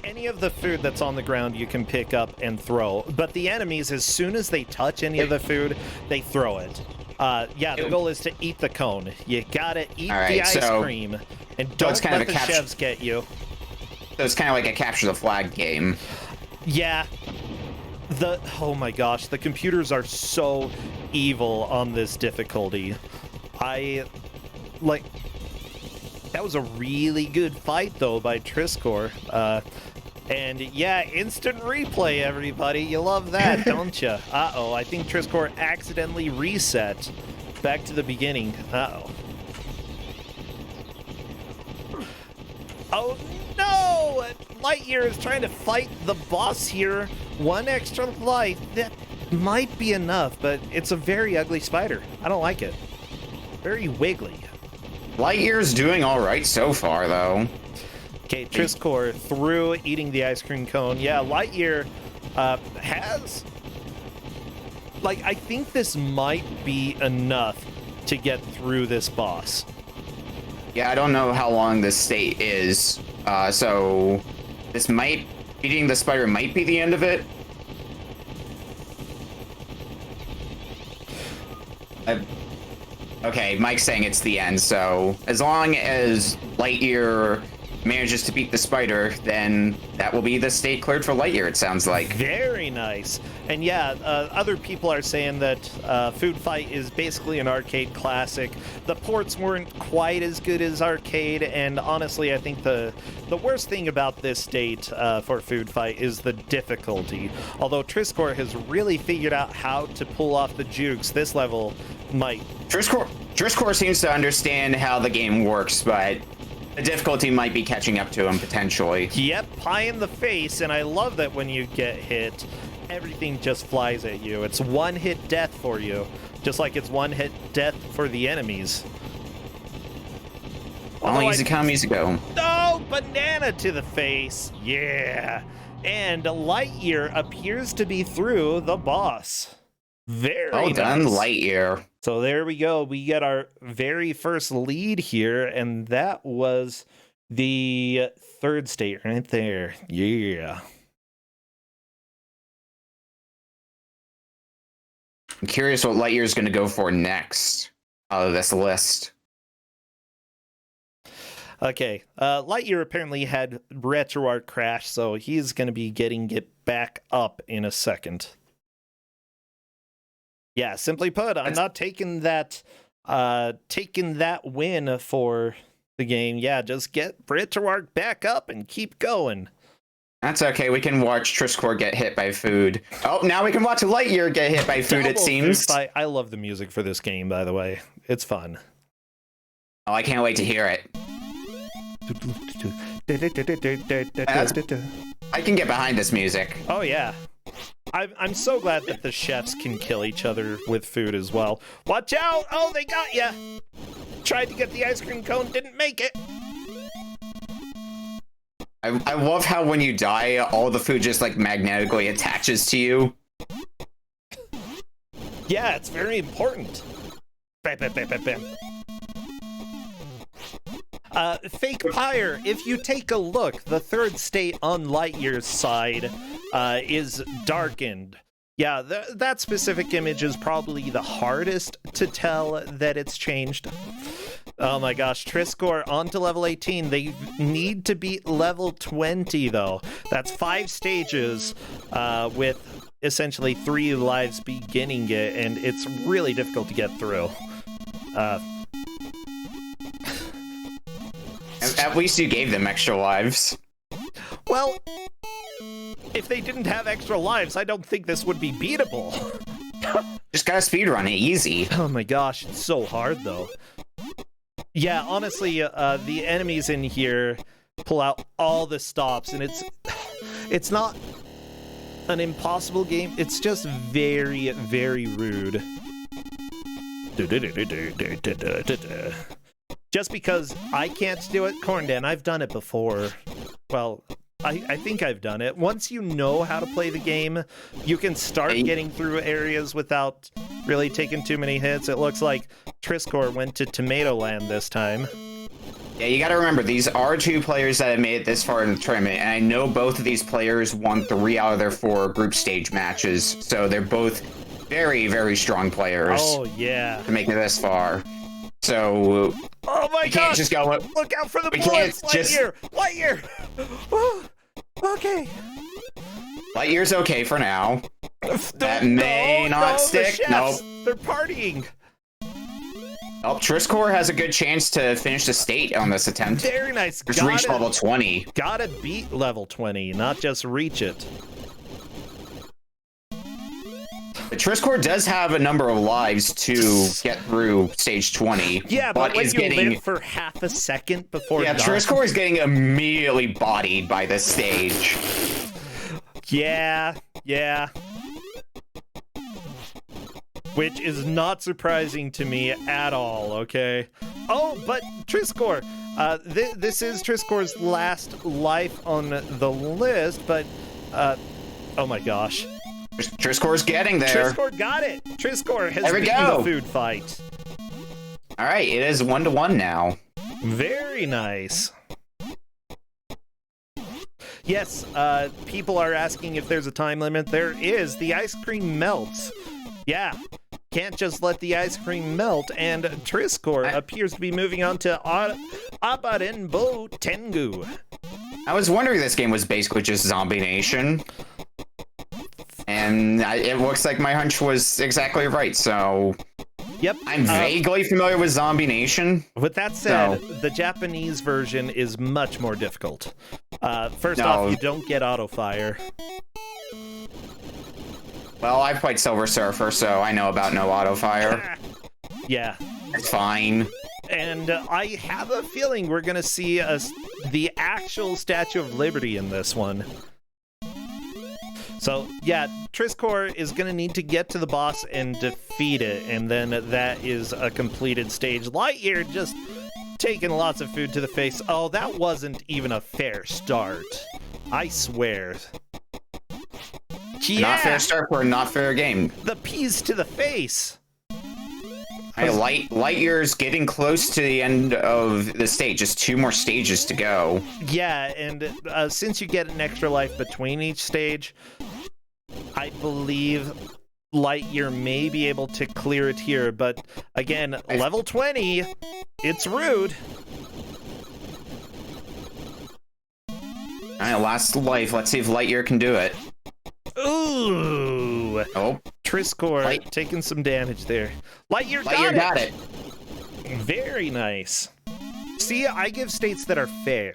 any of the food that's on the ground you can pick up and throw, but the enemies, as soon as they touch any of the food, they throw it. Yeah, the goal is to eat the cone. You gotta eat the ice cream, and don't let the chefs get you. So it's kind of like a capture the flag game. Yeah. Oh my gosh, the computers are so evil on this difficulty. That was a really good fight though by Triscore. And yeah, instant replay, everybody. You love that, don't you? Uh-oh, I think Triscore accidentally reset back to the beginning. Uh-oh. Oh no! Lightyear is trying to fight the boss here. One extra life. That might be enough, but it's a very ugly spider. I don't like it. Very wiggly. Lightyear's doing all right so far, though. Okay, Triscore through eating the ice cream cone. Yeah, Lightyear has... I think this might be enough to get through this boss. Yeah, I don't know how long this state is, so this might... Eating the spider might be the end of it. Okay, Mike's saying it's the end, so as long as Lightyear manages to beat the spider, then that will be the state cleared for Lightyear, it sounds like. Very nice. And yeah, other people are saying that Food Fight is basically an arcade classic. The ports weren't quite as good as arcade, and honestly, I think the worst thing about this state for Food Fight is the difficulty. Although Triscore has really figured out how to pull off the jukes, this level might... Triscore seems to understand how the game works, but the difficulty might be catching up to him, potentially. Yep, pie in the face, and I love that when you get hit, everything just flies at you. It's one-hit death for you, just like it's one-hit death for the enemies. Easy come, easy go. Oh, banana to the face. Yeah. And Lightyear appears to be through the boss. Very well done, nice. Lightyear. So there we go. We get our very first lead here, and that was the third state right there. Yeah. I'm curious what Lightyear's going to go for next out of this list. Okay, Lightyear apparently had RetroArch crash, so he's going to be getting it back up in a second. Yeah, simply put, I'm not taking that win for the game. Yeah, just get RetroArch back up and keep going. That's okay. We can watch Triscore get hit by food. Oh, now we can watch Lightyear get hit by food, it seems. I love the music for this game, by the way. It's fun. Oh, I can't wait to hear it. I can get behind this music. Oh, yeah. I'm so glad that the chefs can kill each other with food as well. Watch out! Oh, they got ya! Tried to get the ice cream cone, didn't make it. I love how when you die, all the food just magnetically attaches to you. Yeah, it's very important. Bam, bam, bam, bam, bam. Fake Pyre, if you take a look, the third state on Lightyear's side is darkened. Yeah, that specific image is probably the hardest to tell that it's changed. Oh my gosh, Triscore on to level 18. They need to beat level 20, though. That's 5 stages with essentially 3 lives beginning it, and it's really difficult to get through. At least you gave them extra lives. Well, if they didn't have extra lives, I don't think this would be beatable. Just gotta speedrun it easy. Oh my gosh, it's so hard though. Yeah, honestly, the enemies in here pull out all the stops, and it's not an impossible game. It's just very, very rude. Just because I can't do it, Corndan, I've done it before. Well, I think I've done it. Once you know how to play the game, you can start getting through areas without really taking too many hits. It looks like Triscor went to Tomato Land this time. Yeah, you gotta remember, these are 2 players that have made it this far in the tournament, and I know both of these players won 3 out of their 4 group stage matches, so they're both very, very strong players. Oh, yeah. To make it this far. So... Oh my god! Can't just go... Look out for the bullets! Lightyear! Lightyear! Okay. Lightyear's okay for now. That may not stick. Nope. They're partying. Oh, Triscor has a good chance to finish the state on this attempt. Very nice. Just reach level 20. Gotta beat level 20, not just reach it. But Triscor does have a number of lives to get through stage 20. Yeah, but when you live for half a second before... Yeah, Triscor is getting immediately bodied by this stage. Yeah. Which is not surprising to me at all, okay? Oh, but Triscor, this is Triscor's last life on the list, but, oh my gosh. Triscor's getting there. Triscor got it. Triscor has beaten the food fight. All right, it is 1-1 now. Very nice. Yes, people are asking if there's a time limit. There is. The ice cream melts. Yeah, can't just let the ice cream melt. And Triscor appears to be moving on to Abarenbo Tengu. I was wondering this game was basically just Zombie Nation. And it looks like my hunch was exactly right, so... Yep. I'm vaguely familiar with Zombie Nation. With that said, the Japanese version is much more difficult. First off, you don't get auto-fire. Well, I've played Silver Surfer, so I know about no auto-fire. Yeah. It's fine. And I have a feeling we're going to see the actual Statue of Liberty in this one. So, yeah, Triscor is going to need to get to the boss and defeat it, and then that is a completed stage. Lightyear just taking lots of food to the face. Oh, that wasn't even a fair start. I swear. Yeah. Not fair start for a not fair game. The peas to the face. Lightyear's getting close to the end of the stage. Just 2 more stages to go. Yeah, and since you get an extra life between each stage, I believe Lightyear may be able to clear it here. But again, level 20, it's rude. All right, last life. Let's see if Lightyear can do it. Ooh. Oh. Triscor taking some damage there. Lightyear got it. Very nice. See, I give states that are fair.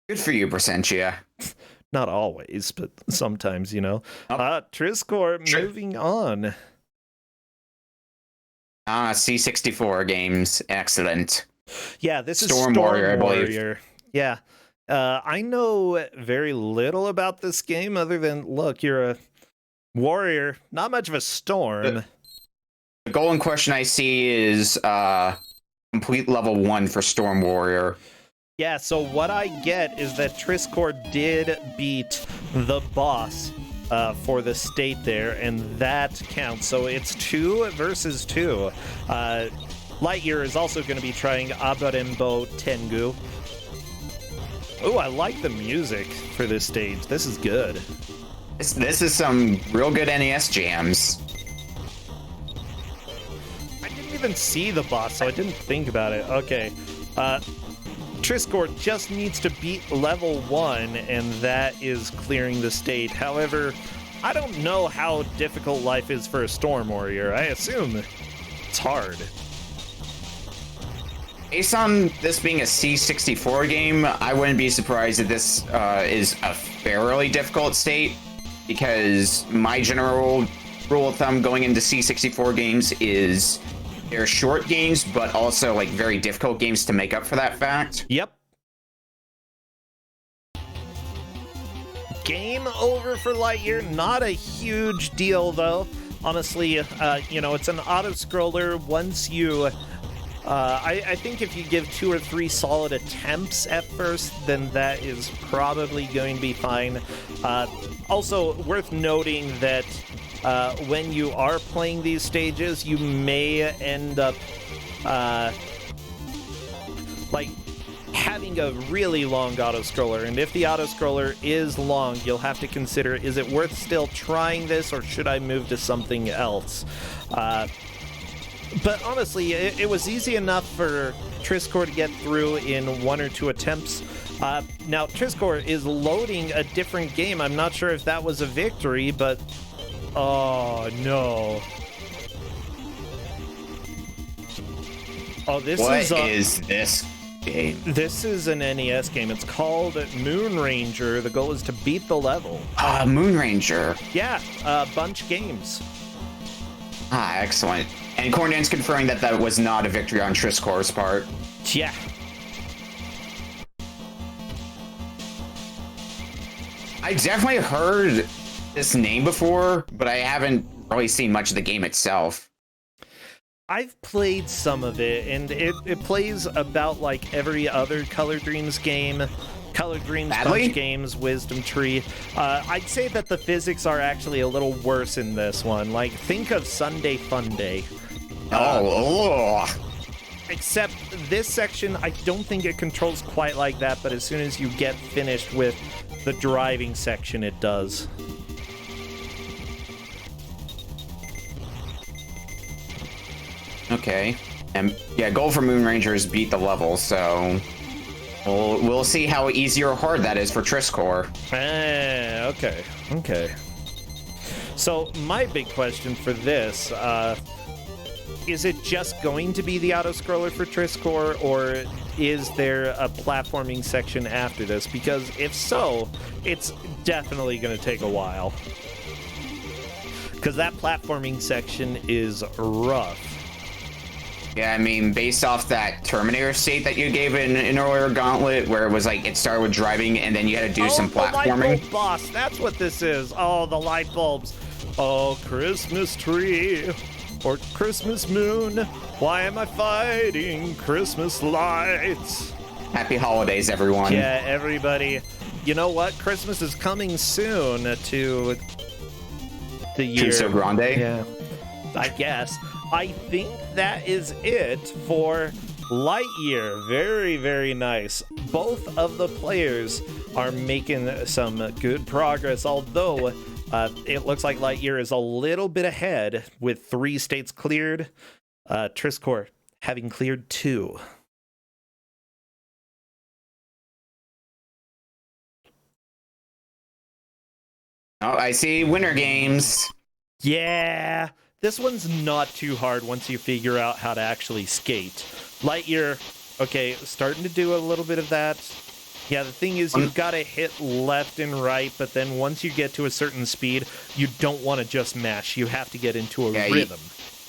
Good for you, Percentia. Not always, but sometimes, you know. Triscor moving on. C64 games. Excellent. Yeah, this Storm is Storm Warrior, I believe. Warrior. Yeah. I know very little about this game other than, look, you're a warrior. Not much of a storm. The goal in question I see is complete level 1 for Storm Warrior. Yeah, so what I get is that Triscor did beat the boss for the state there, and that counts. So it's 2 versus 2. Lightyear is also going to be trying Abarenbo Tengu. Oh, I like the music for this stage. This is good. This is some real good NES jams. I didn't even see the boss, so I didn't think about it. Okay. Triscor just needs to beat level 1, and that is clearing the state. However, I don't know how difficult life is for a Storm Warrior. I assume it's hard. Based on this being a C64 game, I wouldn't be surprised if this is a fairly difficult state, because my general rule of thumb going into C64 games is they're short games, but also like very difficult games to make up for that fact. Yep. Game over for Lightyear. Not a huge deal, though. Honestly, it's an auto-scroller. Once you... I think if you give 2 or 3 solid attempts at first, then that is probably going to be fine. Also, worth noting that when you are playing these stages, you may end up having a really long auto-scroller, and if the auto-scroller is long, you'll have to consider, is it worth still trying this, or should I move to something else? But honestly, it was easy enough for Triscore to get through in 1 or 2 attempts. Now, Triscore is loading a different game. I'm not sure if that was a victory, but... Oh, no. Oh, What is this game? This is an NES game. It's called Moon Ranger. The goal is to beat the level. Moon Ranger. Yeah, Bunch Games. Excellent. And Corndan's confirming that was not a victory on Triscore's part. Yeah. I definitely heard this name before, but I haven't really seen much of the game itself. I've played some of it, and it plays about like every other Color Dreams game. Color Dreams, Bunch Games, Wisdom Tree. I'd say that the physics are actually a little worse in this one. Like, think of Sunday Fun Day. Except this section, I don't think it controls quite like that, but as soon as you get finished with the driving section, it does. Okay. And yeah, goal for Moon Ranger is beat the level, so we'll see how easy or hard that is for Triscore. Okay. So my big question for this, is it just going to be the auto-scroller for Triscore, or is there a platforming section after this? Because if so, it's definitely going to take a while. Because that platforming section is rough. Yeah, I mean, based off that Terminator state that you gave in an earlier Gauntlet, where it was like, it started with driving and then you had to do some platforming. The light bulb boss, that's what this is. Oh, the light bulbs. Oh, Christmas tree or Christmas moon, why am I fighting Christmas lights? Happy holidays, everyone. Yeah, everybody. You know what? Christmas is coming soon to the year. Ku5ogrande? Yeah, I guess. I think that is it for Lightyear. Very, very nice. Both of the players are making some good progress, although it looks like Lightyear is a little bit ahead with 3 states cleared. Triscore having cleared 2. Oh, I see Winter Games. Yeah. This one's not too hard once you figure out how to actually skate. Lightyear, okay, starting to do a little bit of that. Yeah, the thing is, you've got to hit left and right, but then once you get to a certain speed, you don't want to just mash. You have to get into a rhythm.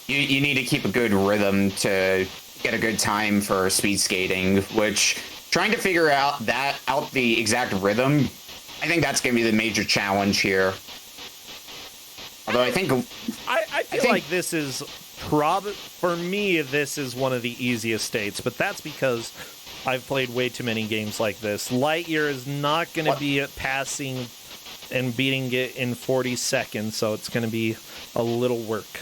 You need to keep a good rhythm to get a good time for speed skating, which trying to figure out the exact rhythm, I think that's going to be the major challenge here. Although I think I feel like this is for me, this is one of the easiest states, but that's because I've played way too many games like this. Lightyear is not going to be passing and beating it in 40 seconds, so it's going to be a little work.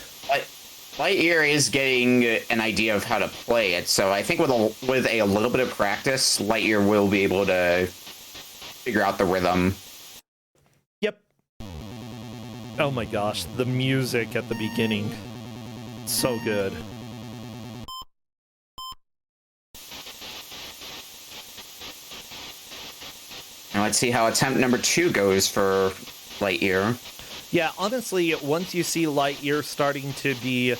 Lightyear is getting an idea of how to play it, so I think with a little bit of practice, Lightyear will be able to figure out the rhythm. Oh my gosh, the music at the beginning. So good. Now let's see how attempt number 2 goes for Lightyear. Yeah, honestly, once you see Lightyear starting to be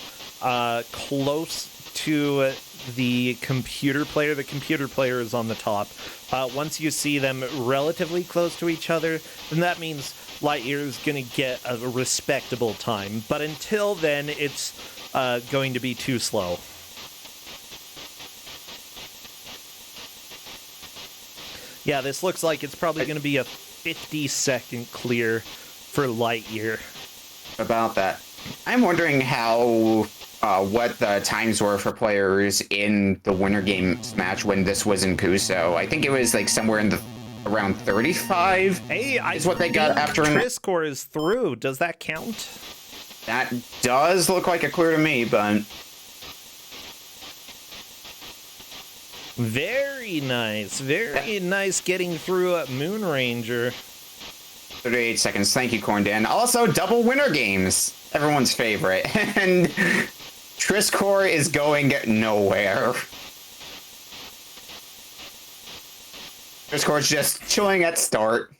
close to the computer player is on the top. Once you see them relatively close to each other, then that means Lightyear is going to get a respectable time. But until then, it's going to be too slow. Yeah, this looks like it's probably going to be a 50-second clear for Lightyear. About that, I'm wondering how what the times were for players in the Winter Games match when this was in Kuso. I think it was like somewhere in the around 35. Hey, is what they got after. Triscore is through. Does that count? That does look like a clear to me, but very nice, nice getting through Moon Ranger. 38 seconds. Thank you, Corndan. Also, double Winter Games, everyone's favorite, and Triscore is going nowhere. Triscore's just chilling at start.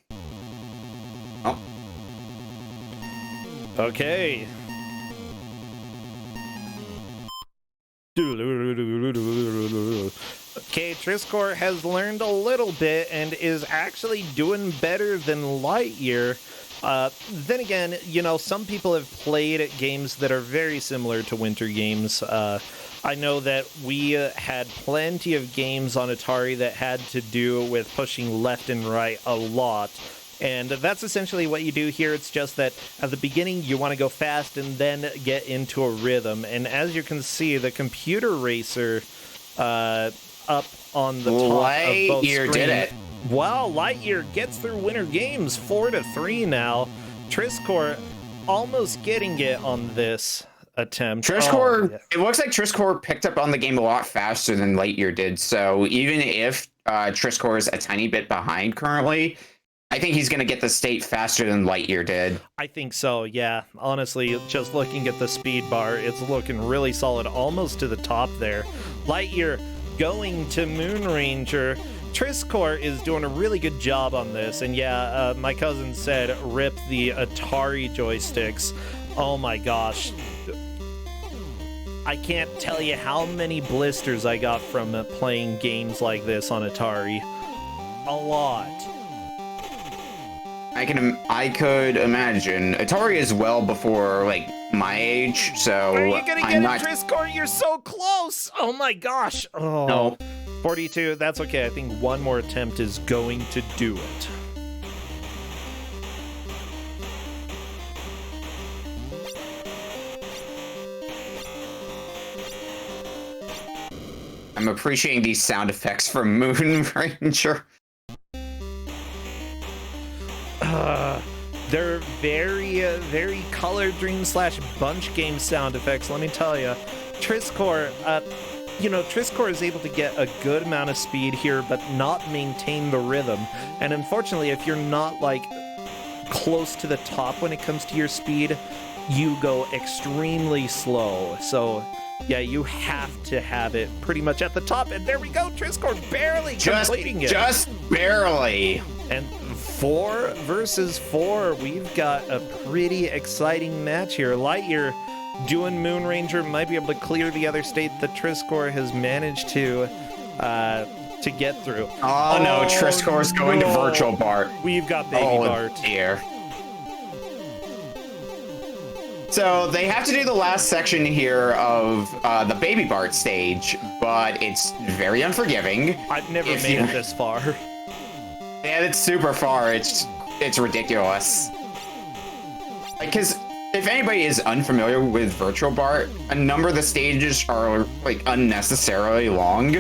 Oh. Okay. Okay, Triscore has learned a little bit and is actually doing better than Lightyear. Then again, you know, some people have played games that are very similar to Winter Games. I know that we had plenty of games on Atari that had to do with pushing left and right a lot. And that's essentially what you do here. It's just that at the beginning, you want to go fast and then get into a rhythm. And as you can see, the computer racer up on the top Lightyear of both screens. Did it. Wow, Lightyear gets through Winter Games 4-3 now. Triscore almost getting it on this attempt. Triscore, It looks like Triscore picked up on the game a lot faster than Lightyear did. So even if Triscore is a tiny bit behind currently, I think he's going to get the state faster than Lightyear did. I think so, yeah. Honestly, just looking at the speed bar, it's looking really solid, almost to the top there. Lightyear going to Moon Ranger. Triscore is doing a really good job on this, and yeah, my cousin said rip the Atari joysticks. Oh my gosh. I can't tell you how many blisters I got from playing games like this on Atari. A lot. I could imagine. Atari is well before like my age, so are you gonna get it, Triscore? You're so close. Oh my gosh. Oh. No. 42. That's okay. I think one more attempt is going to do it. I'm appreciating these sound effects from Moon Ranger. They're very Color Dream / Bunch game sound effects, let me tell you. Triscore, Triscore is able to get a good amount of speed here, but not maintain the rhythm. And unfortunately, if you're not, like, close to the top when it comes to your speed, you go extremely slow. So, yeah, you have to have it pretty much at the top. And there we go, Triscore barely completing it. Just barely. And 4 versus 4, we've got a pretty exciting match here. Lightyear doing Moon Ranger might be able to clear the other state that Triscore has managed to get through. Oh no, Triscore's going to Virtual Bart. We've got Baby Bart. Dear. So they have to do the last section here of the Baby Bart stage, but it's very unforgiving. I've never made it this far. Yeah, it's super far. It's ridiculous. Because if anybody is unfamiliar with Virtual Bart, a number of the stages are like unnecessarily long,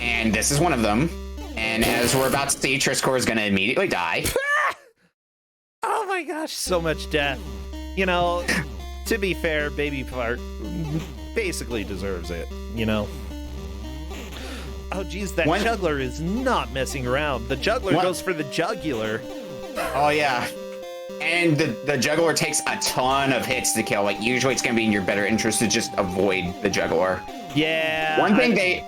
and this is one of them. And as we're about to see, Triscore is going to immediately die. Oh my gosh, so much death. You know, to be fair, Baby Bart basically deserves it, you know? Oh, geez, that juggler is not messing around. The juggler goes for the jugular. Oh, yeah. And the juggler takes a ton of hits to kill. Like, usually it's going to be in your better interest to just avoid the juggler. Yeah. One thing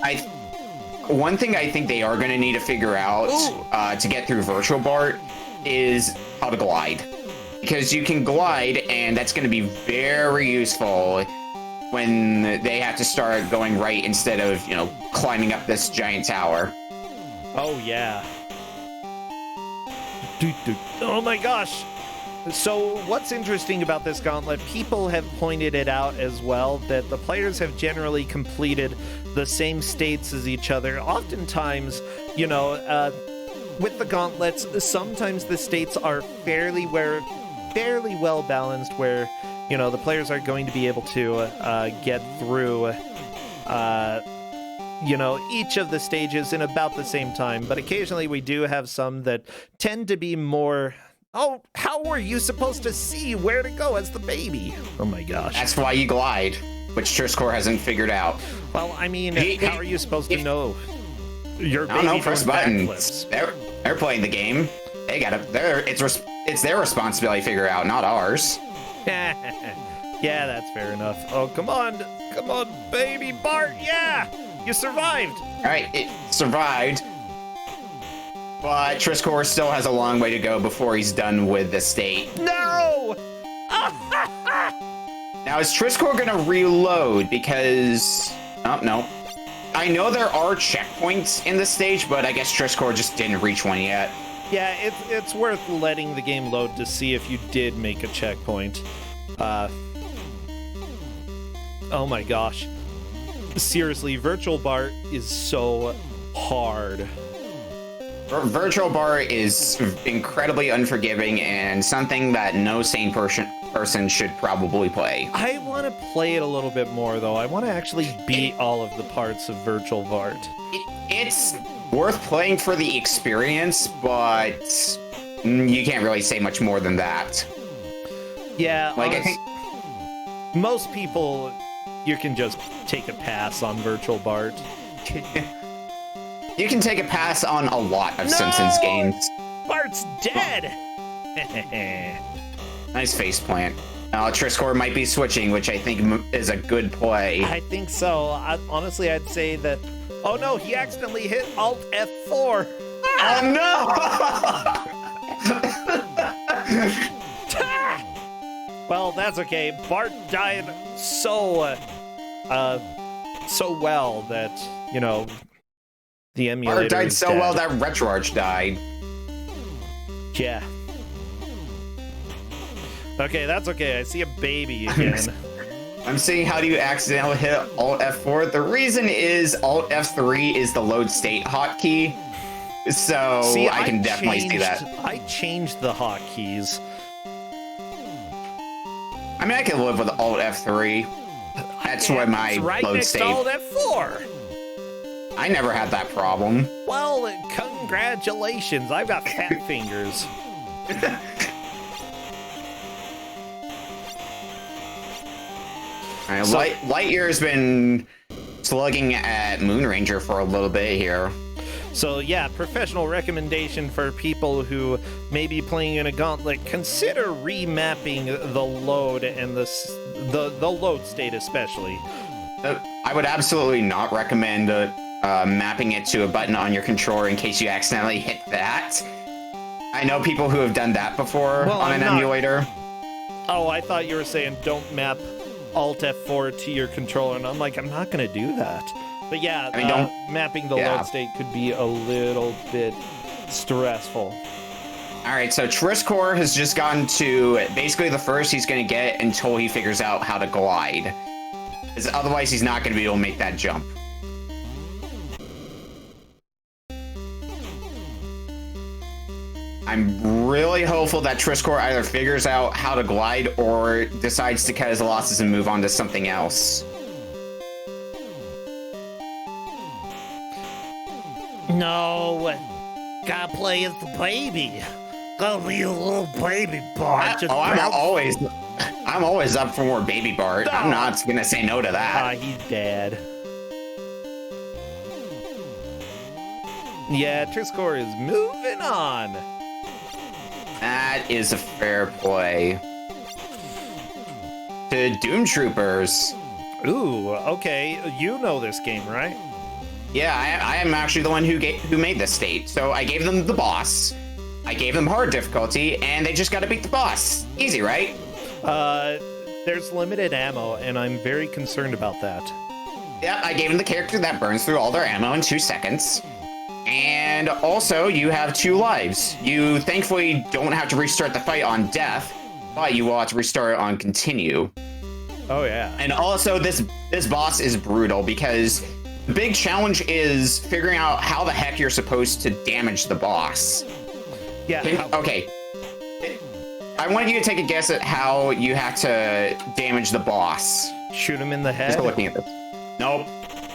I think they are going to need to figure out to get through Virtual Bart is how to glide. Because you can glide, and that's going to be very useful when they have to start going right instead of, climbing up this giant tower. Oh, yeah. Oh my gosh. So what's interesting about this gauntlet, people have pointed it out as well, that the players have generally completed the same states as each other. Oftentimes, with the gauntlets, sometimes the states are fairly well balanced, where, the players are going to be able to get through each of the stages in about the same time, but occasionally we do have some that tend to be more, oh, how were you supposed to see where to go as the baby? Oh my gosh. That's why you glide, which Triscore hasn't figured out. Well, I mean, how are you supposed to know your baby? I don't know, press buttons. They're playing the game. They got it. It's their responsibility to figure out, not ours. Yeah, that's fair enough. Oh, come on, baby Bart, yeah! You survived! Alright, it survived. But Triscore still has a long way to go before he's done with the state. No! Now, is Triscore gonna reload? Because... Oh, no. I know there are checkpoints in this stage, but I guess Triscore just didn't reach one yet. Yeah, it's worth letting the game load to see if you did make a checkpoint. Oh my gosh. Seriously, Virtual Bart is so hard. Virtual Bart is incredibly unforgiving and something that no sane person should probably play. I want to play it a little bit more, though. I want to actually beat all of the parts of Virtual Bart. It's worth playing for the experience, but you can't really say much more than that. Yeah, I think most people, you can just take a pass on Virtual Bart. You can take a pass on a lot of Simpsons games. Bart's dead! Nice faceplant. Triscore might be switching, which I think is a good play. I think so. Honestly, I'd say that... Oh no, he accidentally hit Alt F4! Oh no! Well, that's okay. Bart died so well that, the emulator Bart died so well that RetroArch died. Yeah. Okay, that's okay. I see a baby again. I'm seeing how do you accidentally hit Alt F4. The reason is Alt F3 is the load state hotkey. So see, I can definitely see that. I changed the hotkeys. I mean, I can live with Alt F3. That's where my right load next state. To Alt F4. I never had that problem. Well, congratulations. I've got fat fingers. Lightyear's been slugging at Moonranger for a little bit here. So yeah, professional recommendation for people who may be playing in a gauntlet: consider remapping the load and the load state especially. I would absolutely not recommend mapping it to a button on your controller in case you accidentally hit that. I know people who have done that before on an emulator. Oh, I thought you were saying don't map Alt F4 to your controller, and I'm like, I'm not going to do that. But yeah, I mean, mapping the load state could be a little bit stressful. All right, so Triscore has just gotten to basically the first he's going to get until he figures out how to glide. Because otherwise he's not going to be able to make that jump. I'm really hopeful that Triscore either figures out how to glide or decides to cut his losses and move on to something else. No, gotta play as the baby. Gotta be a little baby Bart. I'm always up for more baby Bart. No. I'm not gonna say no to that. He's dead. Yeah, Triscore is moving on. That is a fair play. To Doom Troopers. Ooh, okay. You know this game, right? Yeah, I am actually the one who made this state. So I gave them the boss. I gave them hard difficulty, and they just got to beat the boss. Easy, right? There's limited ammo, and I'm very concerned about that. Yeah, I gave him the character that burns through all their ammo in 2 seconds. And also, you have 2 lives. You thankfully don't have to restart the fight on death, but you will have to restart it on continue. Oh, yeah. And also, this boss is brutal because the big challenge is figuring out how the heck you're supposed to damage the boss. Yeah. Okay. I want you to take a guess at how you have to damage the boss. Shoot him in the head? Just looking at this. Nope.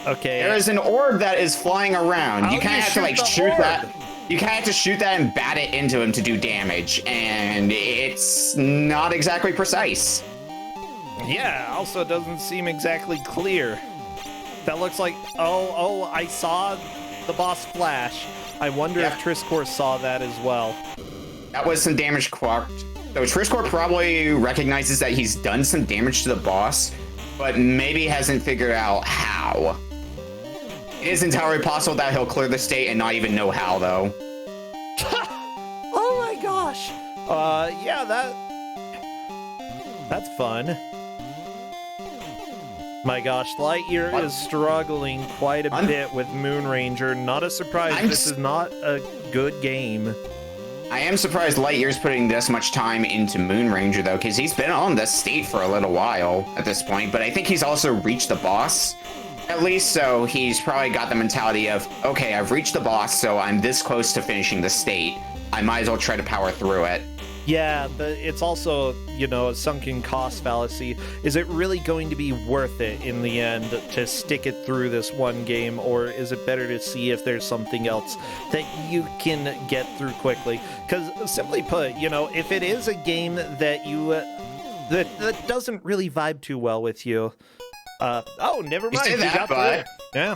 Okay. There is an orb that is flying around. You kind of have to like shoot that. You kind of have to shoot that and bat it into him to do damage, and it's not exactly precise. Yeah, also doesn't seem exactly clear. That looks like, oh, I saw the boss flash. I wonder if Triscor saw that as well. That was some damage clocked. So Triscor probably recognizes that he's done some damage to the boss, but maybe hasn't figured out how. It is entirely possible that he'll clear the state and not even know how, though. Oh my gosh! Yeah, that's fun. My gosh, Lightyear is struggling quite a bit with Moon Ranger. Not a surprise, this is not a good game. I am surprised Lightyear's putting this much time into Moon Ranger, though, because he's been on this state for a little while at this point, but I think he's also reached the boss. At least so, he's probably got the mentality of, okay, I've reached the boss, so I'm this close to finishing the state. I might as well try to power through it. Yeah, but it's also, you know, a sunken cost fallacy. Is it really going to be worth it in the end to stick it through this one game, or is it better to see if there's something else that you can get through quickly? Because simply put, you know, if it is a game that you that doesn't really vibe too well with you, oh, never mind. You say that, got but... Yeah.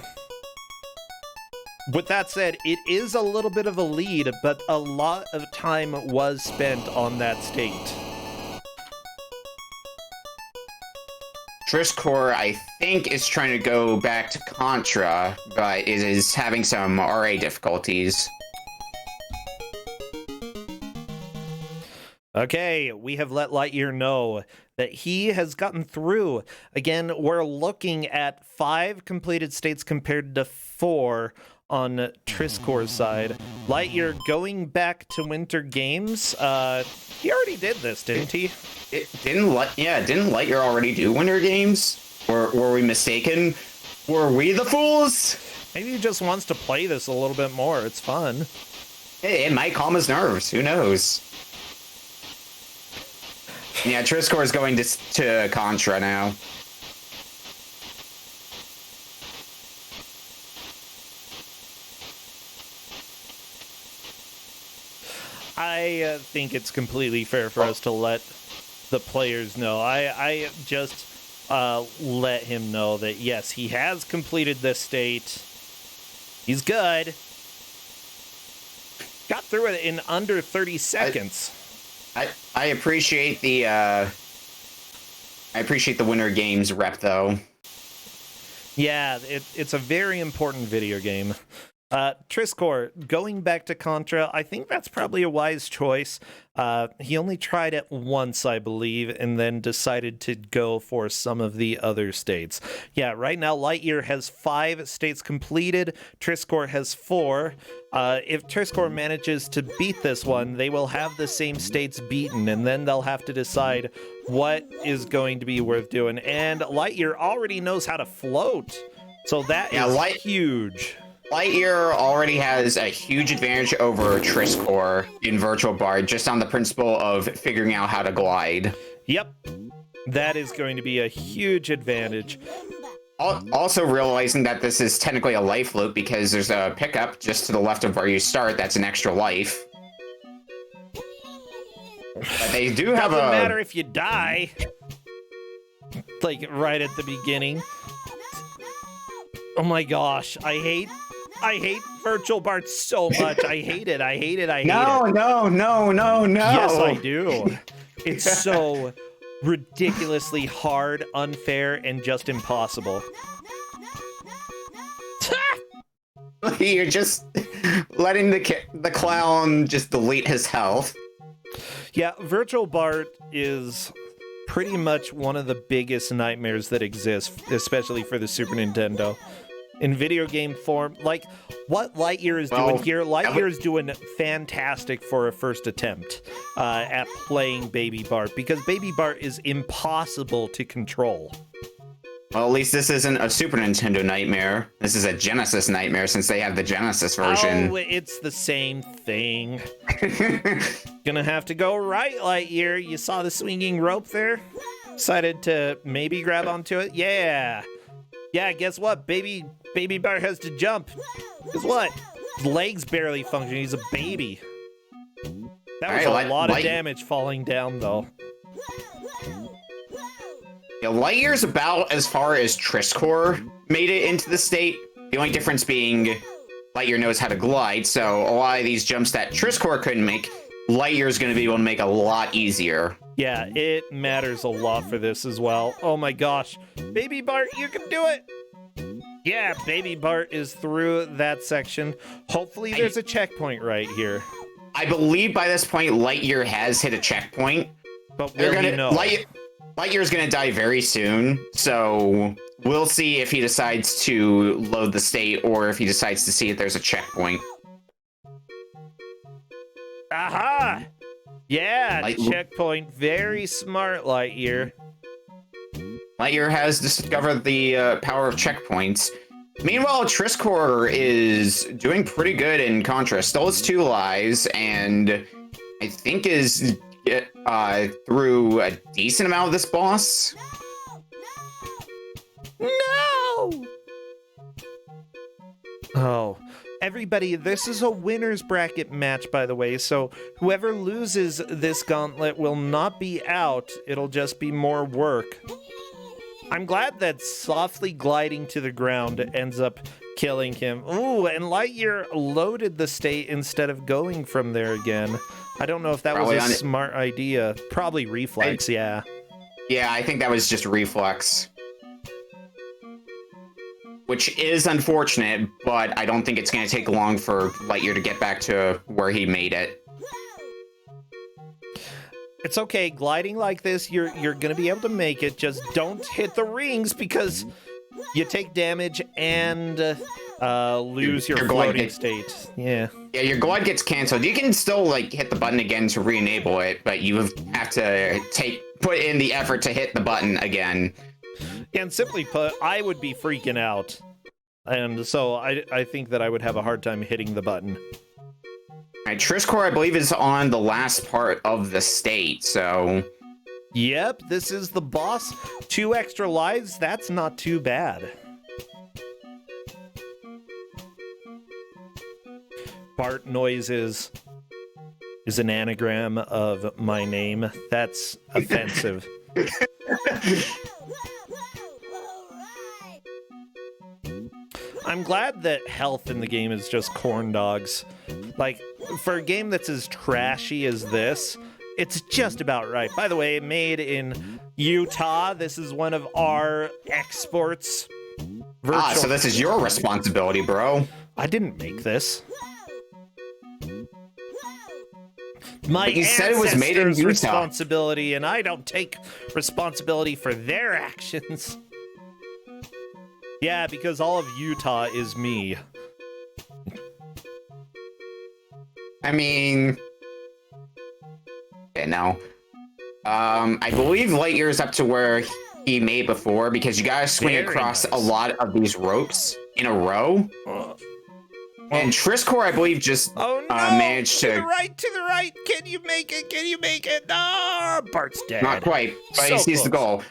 With that said, it is a little bit of a lead, but a lot of time was spent on that state. Triscor, I think, is trying to go back to Contra, but is having some RA difficulties. Okay, we have let Lightyear know that he has gotten through. Again, we're looking at 5 completed states compared to 4 on Triscor's side. Lightyear going back to Winter Games. He already did this, didn't he? Didn't Lightyear already do Winter Games? Or were we mistaken? Were we the fools? Maybe he just wants to play this a little bit more. It's fun. It might calm his nerves. Who knows? Yeah, Triscor is going to Contra now. I think it's completely fair for us to let the players know. I just let him know that, yes, he has completed this state. He's good. Got through it in under 30 seconds. I appreciate the Winter Games rep, though. Yeah, it's a very important video game. Triscor, going back to Contra, I think that's probably a wise choice. He only tried it once, I believe, and then decided to go for some of the other states. Yeah, right now Lightyear has 5 states completed. Triscor has 4. If Triscor manages to beat this one, they will have the same states beaten, and then they'll have to decide what is going to be worth doing. And Lightyear already knows how to float, so that is huge. Lightyear already has a huge advantage over Triscor in Virtual Bard, just on the principle of figuring out how to glide. Yep, that is going to be a huge advantage. Also realizing that this is technically a life loop because there's a pickup just to the left of where you start that's an extra life. But they do have Doesn't matter if you die. Like, right at the beginning. Oh my gosh, I hate Virtual Bard so much. I hate it. I hate it. No. Yes, I do. It's so ridiculously hard, unfair, and just impossible. You're just letting the clown just delete his health. Yeah, Virtual Bard is pretty much one of the biggest nightmares that exist, especially for the Super Nintendo. In video game form, like what Lightyear is doing here, Lightyear is doing fantastic for a first attempt at playing Baby Bart, because Baby Bart is impossible to control. Well, at least this isn't a Super Nintendo nightmare. This is a Genesis nightmare, since they have the Genesis version. Oh, it's the same thing. Gonna have to go right, Lightyear. You saw the swinging rope there? Decided to maybe grab onto it? Yeah. Yeah, guess what? Baby Bart has to jump. Guess what? His legs barely function. He's a baby. That was a lot of damage falling down, though. Yeah, Lightyear's about as far as Triscore made it into the state. The only difference being Lightyear knows how to glide, so a lot of these jumps that Triscore couldn't make, Lightyear's going to be able to make a lot easier. Yeah, it matters a lot for this as well. Oh my gosh. Baby Bart, you can do it! Yeah, Baby Bart is through that section. Hopefully there's a checkpoint right here. I believe by this point, Lightyear has hit a checkpoint. But will he know? Lightyear's going to die very soon, so we'll see if he decides to load the state or if he decides to see if there's a checkpoint. Aha! Yeah, checkpoint. Very smart, Lightyear. Lightyear has discovered the power of checkpoints. Meanwhile, Triscore is doing pretty good in contrast. Still has 2 lives, and I think is through a decent amount of this boss. No! Oh. Everybody, this is a winner's bracket match, by the way, so whoever loses this gauntlet will not be out. It'll just be more work. I'm glad that softly gliding to the ground ends up killing him. Ooh, and Lightyear loaded the state instead of going from there again. I don't know if that was a smart idea. Probably reflex, yeah. Yeah, I think that was just reflex. Which is unfortunate, but I don't think it's going to take long for Lightyear to get back to where he made it. It's okay, gliding like this, you're going to be able to make it. Just don't hit the rings because you take damage and lose your floating state. Yeah. Yeah, your glide gets canceled. You can still like hit the button again to re-enable it, but you have to put in the effort to hit the button again. And simply put, I would be freaking out. And so I think that I would have a hard time hitting the button. Alright, Triscore, I believe, is on the last part of the state, so... Yep, this is the boss. 2 extra lives, that's not too bad. Bart noises is an anagram of my name. That's offensive. I'm glad that health in the game is just corn dogs. Like, for a game that's as trashy as this, it's just about right. By the way, made in Utah. This is one of our exports. So this is your responsibility, bro. I didn't make this. My you said it was made in Utah. Responsibility, and I don't take responsibility for their actions. Yeah, because all of Utah is me. I mean... Okay, no. I believe Lightyear's up to where he made before, because you gotta swing across a lot of these ropes in a row. And Triscore, I believe, just managed to... To the right! Can you make it? Can you make it? No! Bart's dead. Not quite, but he sees the goal.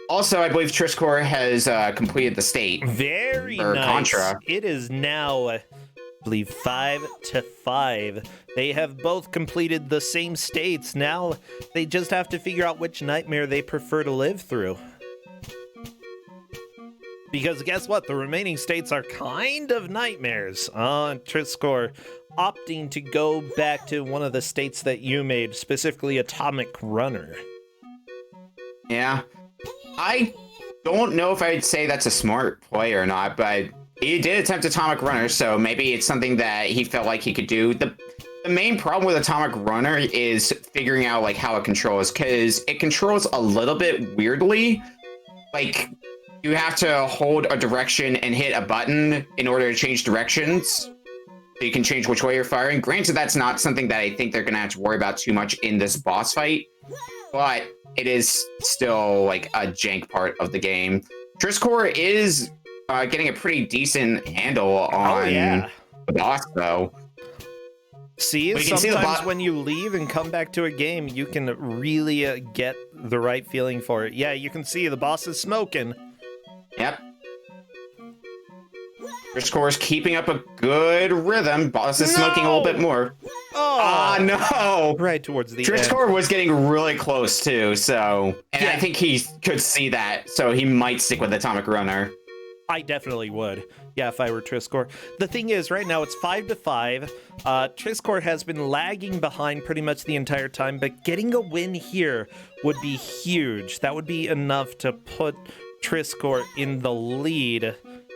Also, I believe Triscore has completed the state. Very nice. Contra. It is now, I believe, 5-5. They have both completed the same states. Now they just have to figure out which nightmare they prefer to live through. Because guess what? The remaining states are kind of nightmares. Triscore opting to go back to one of the states that you made, specifically Atomic Runner. Yeah. I don't know if I'd say that's a smart play or not, but he did attempt Atomic Runner, so maybe it's something that he felt like he could do. The the main problem with Atomic Runner is figuring out like how it controls, because it controls a little bit weirdly. Like, you have to hold a direction and hit a button in order to change directions. So you can change which way you're firing. Granted, that's not something that I think they're gonna have to worry about too much in this boss fight, but it is still like a jank part of the game. Triscore is getting a pretty decent handle on the boss, though. See, sometimes when you leave and come back to a game, you can really get the right feeling for it. Yeah, you can see the boss is smoking. Yep. Triscore is keeping up a good rhythm. Boss is smoking a little bit more. Oh, no! Right towards the end. Triscore was getting really close, too, so... And yeah. I think he could see that, so he might stick with Atomic Runner. I definitely would. Yeah, if I were Triscore. The thing is, right now it's 5-5. Triscore has been lagging behind pretty much the entire time, but getting a win here would be huge. That would be enough to put Triscore in the lead,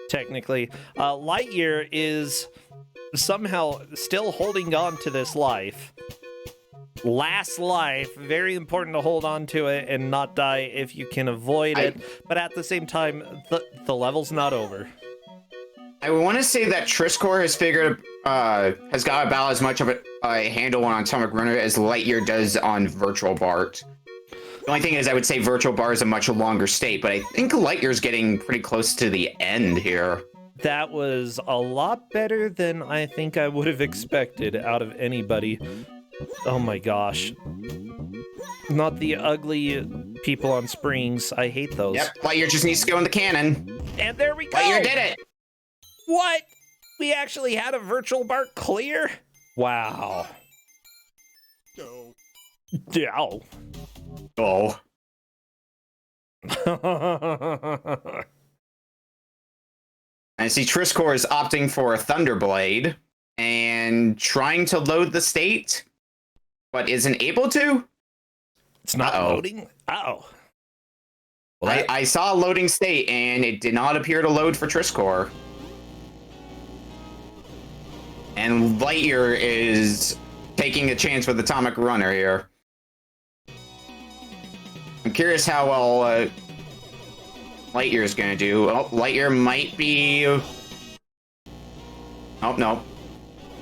technically. Lightyear is somehow still holding on to this life. Last life, very important to hold on to it and not die if you can avoid it. But at the same time, the level's not over. I want to say that Triscore has got about as much of a handle on Atomic Runner as Lightyear does on Virtual Bart. The only thing is, I would say Virtual Bar is a much longer state, but I think Lightyear's getting pretty close to the end here. That was a lot better than I think I would have expected out of anybody. Oh my gosh. Not the ugly people on springs. I hate those. Yep, Lightyear just needs to go in the cannon. And there we go! Lightyear did it! What? We actually had a Virtual Bart clear? Wow. No. Yeah. Oh. I see Triscore is opting for a Thunderblade and trying to load the state, but isn't able to? It's not loading? Uh-oh. Well, I saw a loading state, and it did not appear to load for Triscore. And Lightyear is taking a chance with Atomic Runner here. I'm curious how well Lightyear is going to do. Oh, Lightyear might be... Oh, no.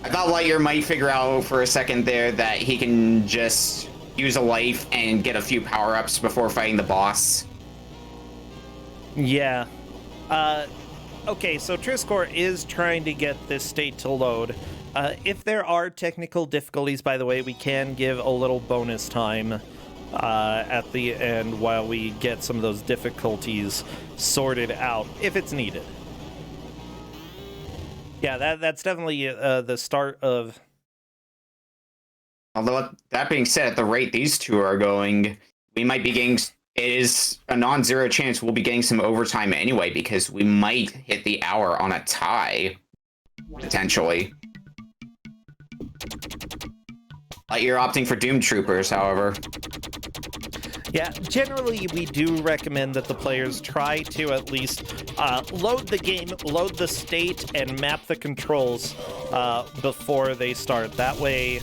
I thought Lightyear might figure out for a second there that he can just use a life and get a few power-ups before fighting the boss. Yeah. Okay, so Triscore is trying to get this state to load. If there are technical difficulties, by the way, we can give a little bonus time at the end while we get some of those difficulties sorted out, if it's needed. Yeah, that's definitely the start of... Although, that being said, at the rate these two are going, we might be getting... It is a non-zero chance we'll be getting some overtime anyway, because we might hit the hour on a tie, potentially. Lightyear opting for Doom Troopers, however. Yeah, generally we do recommend that the players try to at least load the game, load the state, and map the controls before they start. That way,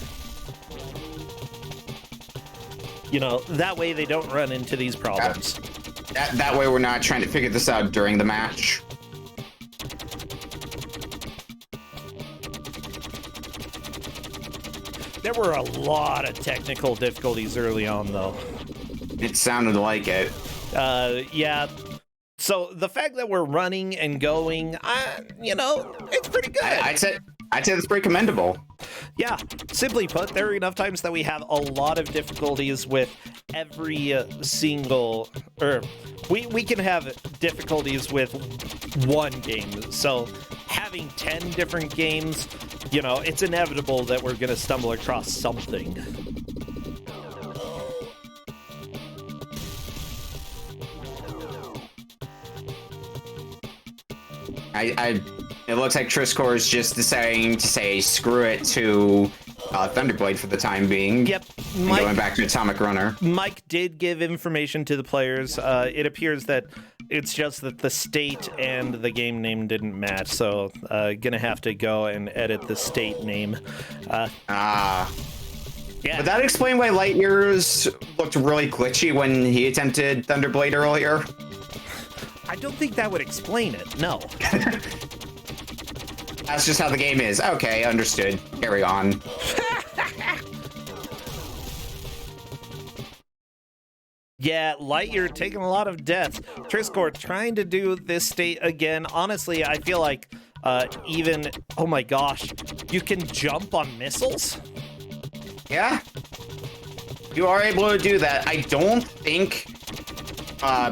you know, that way they don't run into these problems. That way we're not trying to figure this out during the match. There were a lot of technical difficulties early on, though. It sounded like it. Yeah. So the fact that we're running and going, you know, it's pretty good. I'd say that's pretty commendable. Yeah. Simply put, there are enough times that we have a lot of difficulties with every single... we can have difficulties with one game. So having 10 different games, you know, it's inevitable that we're going to stumble across something. It looks like Triscore is just deciding to say screw it to Thunderblade for the time being. Yep. Going back to Atomic Runner. Mike did give information to the players. It appears that It's just that the state and the game name didn't match, so gonna have to go and edit the state name. Yeah. Yeah. Would that explain why Lightyear's looked really glitchy when he attempted Thunderblade earlier? I don't think that would explain it, no. That's just how the game is. Okay, understood. Carry on. Yeah, Lightyear taking a lot of deaths. Triscore trying to do this state again. Honestly, I feel like even... Oh my gosh. You can jump on missiles? Yeah. You are able to do that. I don't think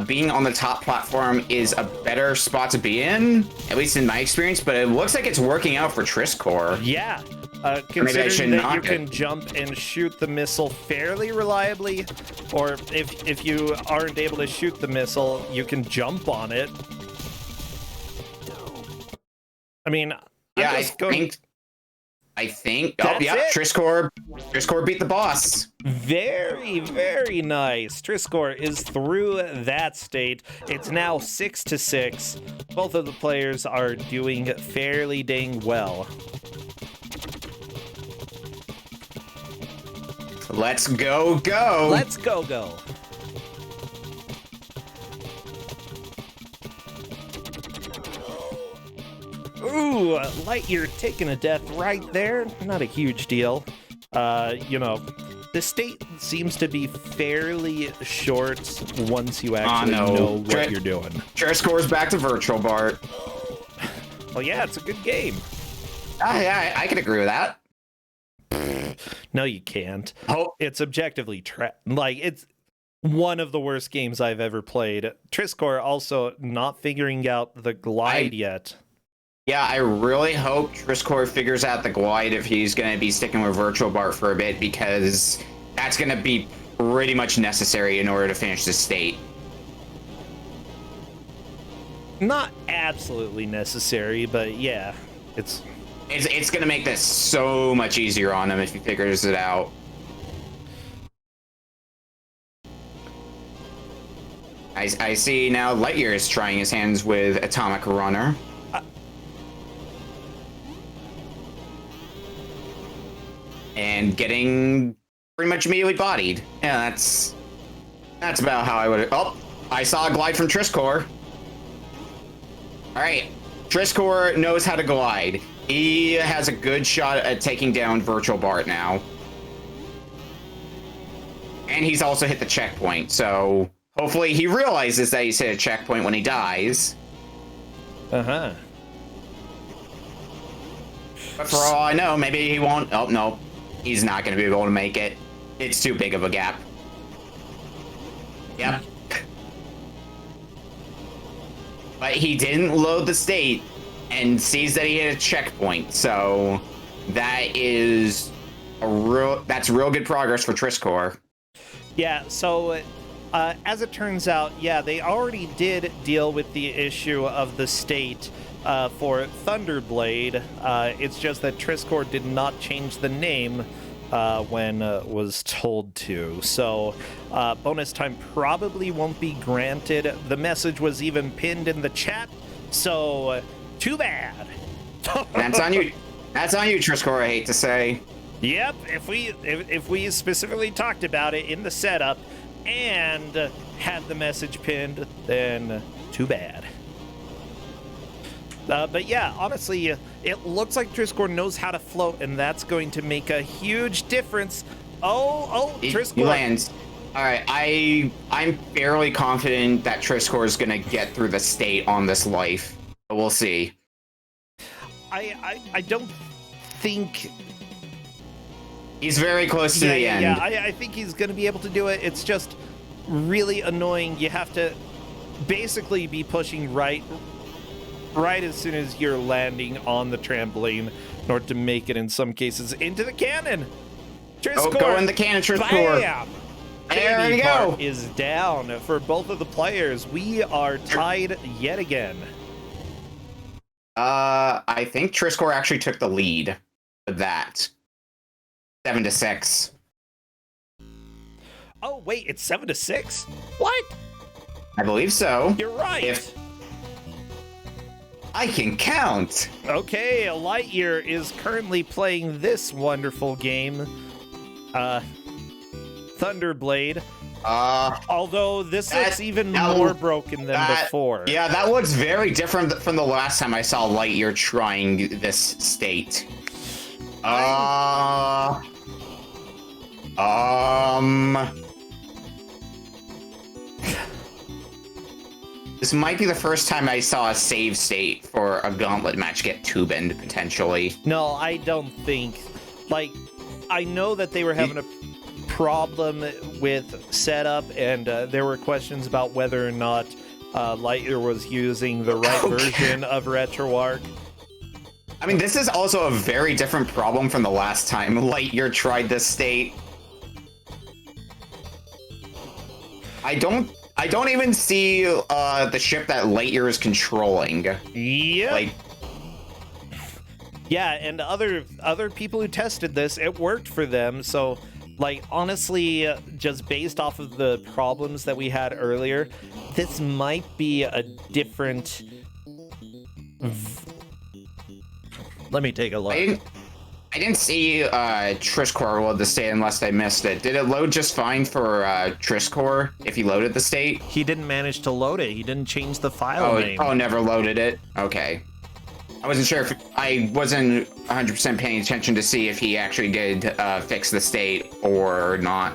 being on the top platform is a better spot to be in, at least in my experience, but it looks like it's working out for Triscore. Yeah. Considering that you can jump and shoot the missile fairly reliably, or if you aren't able to shoot the missile, you can jump on it. I mean, yeah, I think. Oh, yeah, Triscore beat the boss. Very, very nice. Triscore is through that state. It's now 6-6. Both of the players are doing fairly dang well. Let's go. Let's go. Ooh, Lightyear taking a death right there. Not a huge deal. You know, the state seems to be fairly short once you actually know what you're doing. Triscore's back to Virtual Bart. Well, yeah, it's a good game. Yeah, I can agree with that. No, you can't. Oh, it's objectively it's one of the worst games I've ever played. Triscore also not figuring out the glide yet. Yeah, I really hope Triscore figures out the glide if he's going to be sticking with Virtual Bart for a bit, because that's going to be pretty much necessary in order to finish the state. Not absolutely necessary, but yeah, it's going to make this so much easier on him if he figures it out. I see now Lightyear is trying his hands with Atomic Runner. And getting pretty much immediately bodied. Yeah, that's about how I would... Oh, I saw a glide from Triscore. All right, Triscore knows how to glide. He has a good shot at taking down Virtual Bart now. And he's also hit the checkpoint, so hopefully he realizes that he's hit a checkpoint when he dies. Uh-huh. But for all I know, maybe he won't... Oh, no. He's not going to be able to make it. It's too big of a gap. Yep. But he didn't load the state and sees that he hit a checkpoint, so that is that's real good progress for Triscore. Yeah, so as it turns out, yeah, they already did deal with the issue of the state for Thunderblade. It's just that Triscore did not change the name when was told to. So bonus time probably won't be granted. The message was even pinned in the chat, so too bad. That's on you. That's on you, Triscore, I hate to say. Yep, if we specifically talked about it in the setup and had the message pinned, then too bad. But yeah, honestly, it looks like Triscore knows how to float, and that's going to make a huge difference. Triscore. He lands. All right, I'm fairly confident that Triscore is going to get through the state on this life. But we'll see. I don't think... He's very close to the end. Yeah, I think he's going to be able to do it. It's just really annoying. You have to basically be pushing right as soon as you're landing on the trampoline in order to make it, in some cases, into the cannon. Triscore, go in the cannon, Triscore. Bam! There you go. Is down for both of the players. We are tied yet again. I think Triscore actually took the lead with that. 7-6. Oh, wait, it's 7-6? What? I believe so. You're right. If I can count. Okay, Lightyear is currently playing this wonderful game, Thunderblade. Although this looks even more broken than before. Yeah, that looks very different from the last time I saw Lightyear trying this state. This might be the first time I saw a save state for a Gauntlet match get two-binned, potentially. No, I don't think. Like, I know that they were having a problem with setup, and there were questions about whether or not Lightyear was using the right version of RetroArch. I mean, this is also a very different problem from the last time Lightyear tried this state. I don't even see the ship that Lightyear is controlling. Yeah. Like, yeah, and other people who tested this, it worked for them. So, like, honestly, just based off of the problems that we had earlier, this might be a different. Let me take a look. I didn't see Triscore load the state unless I missed it. Did it load just fine for Triscore if he loaded the state? He didn't manage to load it. He didn't change the file name. Oh, never loaded it? Okay. I wasn't sure if... I wasn't 100% paying attention to see if he actually did fix the state or not.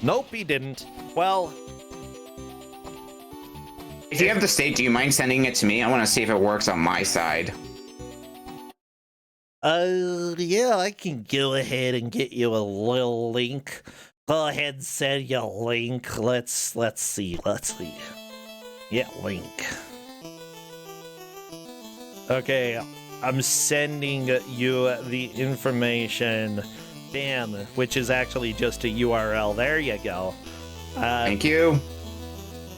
Nope, he didn't. Well... If you have the state, do you mind sending it to me? I want to see if it works on my side. Yeah, I can go ahead and get you a little link. Go ahead and send you a link. Let's see. Yeah, link. Okay, I'm sending you the information. Bam, which is actually just a URL. There you go. Thank you.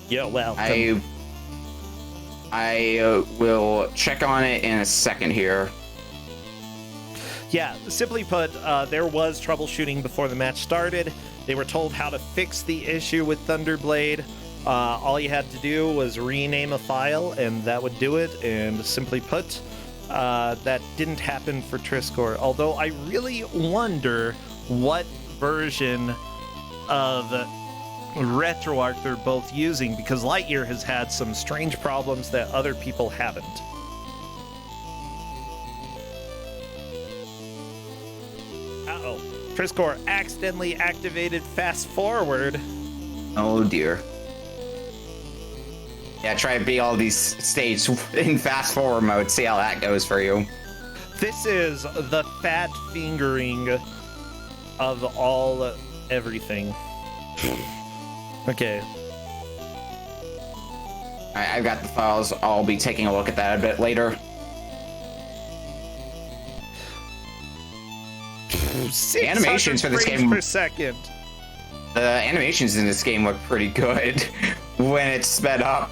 You're welcome. I will check on it in a second here. Yeah, simply put, there was troubleshooting before the match started. They were told how to fix the issue with Thunderblade. All you had to do was rename a file, and that would do it. And simply put, that didn't happen for Triscore. Although I really wonder what version of RetroArch they're both using, because Lightyear has had some strange problems that other people haven't. Uh-oh. Triscore accidentally activated fast forward. Oh dear. Yeah, try to beat all these states in fast forward mode. See how that goes for you. This is the fat fingering of all everything. Okay. I've got the files. I'll be taking a look at that a bit later. 600 animations for this game per second. The animations in this game look pretty good when it's sped up.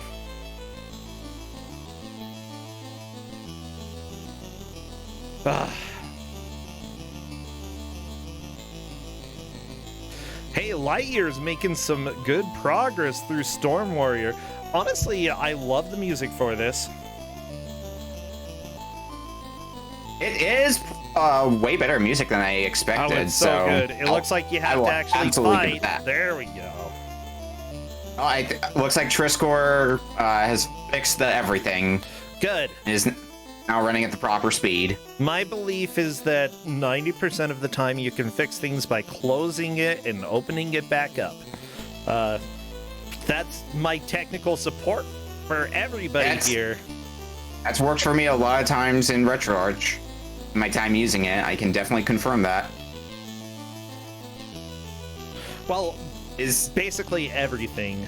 Hey, Lightyear's making some good progress through Storm Warrior. Honestly, I love the music for this. It is way better music than I expected. Oh, it's so good. It looks like you have to actually fight. There we go. Oh, looks like Triscore has fixed everything. Good. Is now running at the proper speed. My belief is that 90% of the time you can fix things by closing it and opening it back up. That's my technical support for everybody here. That's worked for me a lot of times in RetroArch. In my time using it, I can definitely confirm that. Well, is basically everything.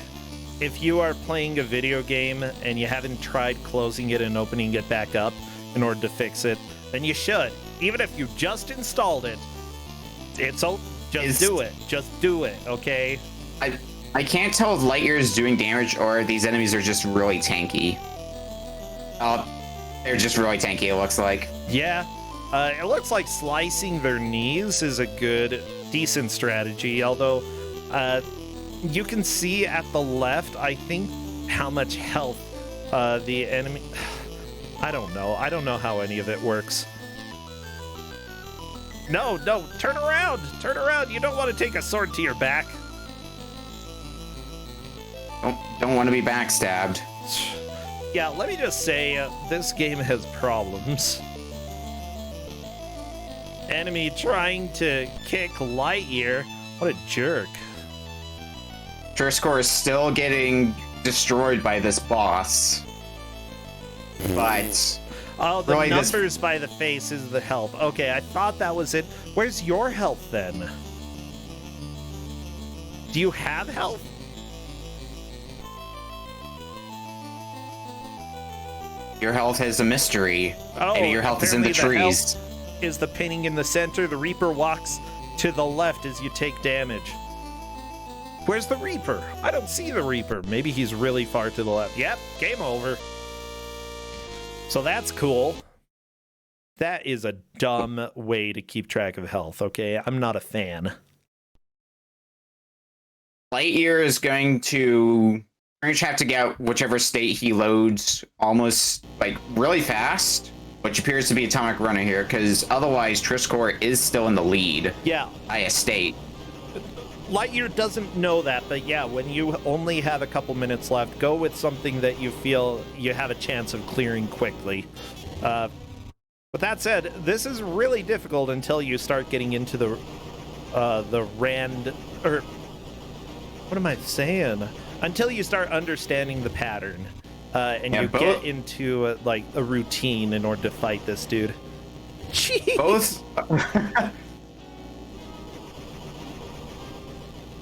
If you are playing a video game and you haven't tried closing it and opening it back up in order to fix it, then you should. Even if you just installed it, just do it. Just do it, okay? I can't tell if Lightyear is doing damage or these enemies are just really tanky. They're just really tanky, it looks like. Yeah. It looks like slicing their knees is a decent strategy, although you can see at the left, I think, how much health the enemy... I don't know. I don't know how any of it works. No, turn around! Turn around! You don't want to take a sword to your back. Don't want to be backstabbed. Yeah, let me just say, this game has problems. Enemy trying to kick Lightyear. What a jerk. Triscore is still getting destroyed by this boss. But... Oh, the really numbers by the face is the health. Okay, I thought that was it. Where's your health, then? Do you have health? Your health is a mystery. Oh, Maybe your health is in the trees. Is the painting in the center. The Reaper walks to the left as you take damage. Where's the Reaper? I don't see the Reaper. Maybe he's really far to the left. Yep, game over. So that's cool. That is a dumb way to keep track of health, okay? I'm not a fan. Lightyear is going to have to get whichever state he loads almost, like, really fast, which appears to be Atomic Runner here, because otherwise Triscore is still in the lead. Yeah. By a state. Lightyear doesn't know that, but yeah, when you only have a couple minutes left, go with something that you feel you have a chance of clearing quickly. But that said, this is really difficult until you start getting into the rand... or... What am I saying? Until you start understanding the pattern. And you get into, like, a routine in order to fight this dude. Jeez! Both...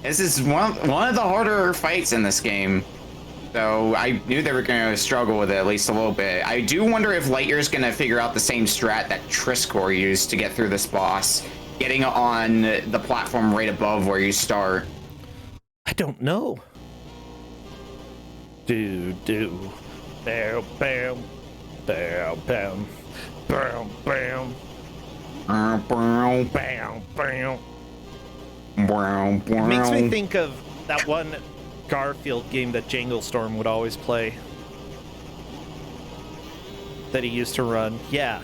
This is one of the harder fights in this game, so I knew they were going to struggle with it at least a little bit. I do wonder if Lightyear's going to figure out the same strat that Triscore used to get through this boss, getting on the platform right above where you start. I don't know. Bam, bam, bam, bam, bam, bam, bam, bam. It makes me think of that one Garfield game that Jangle Storm would always play. That he used to run. Yeah.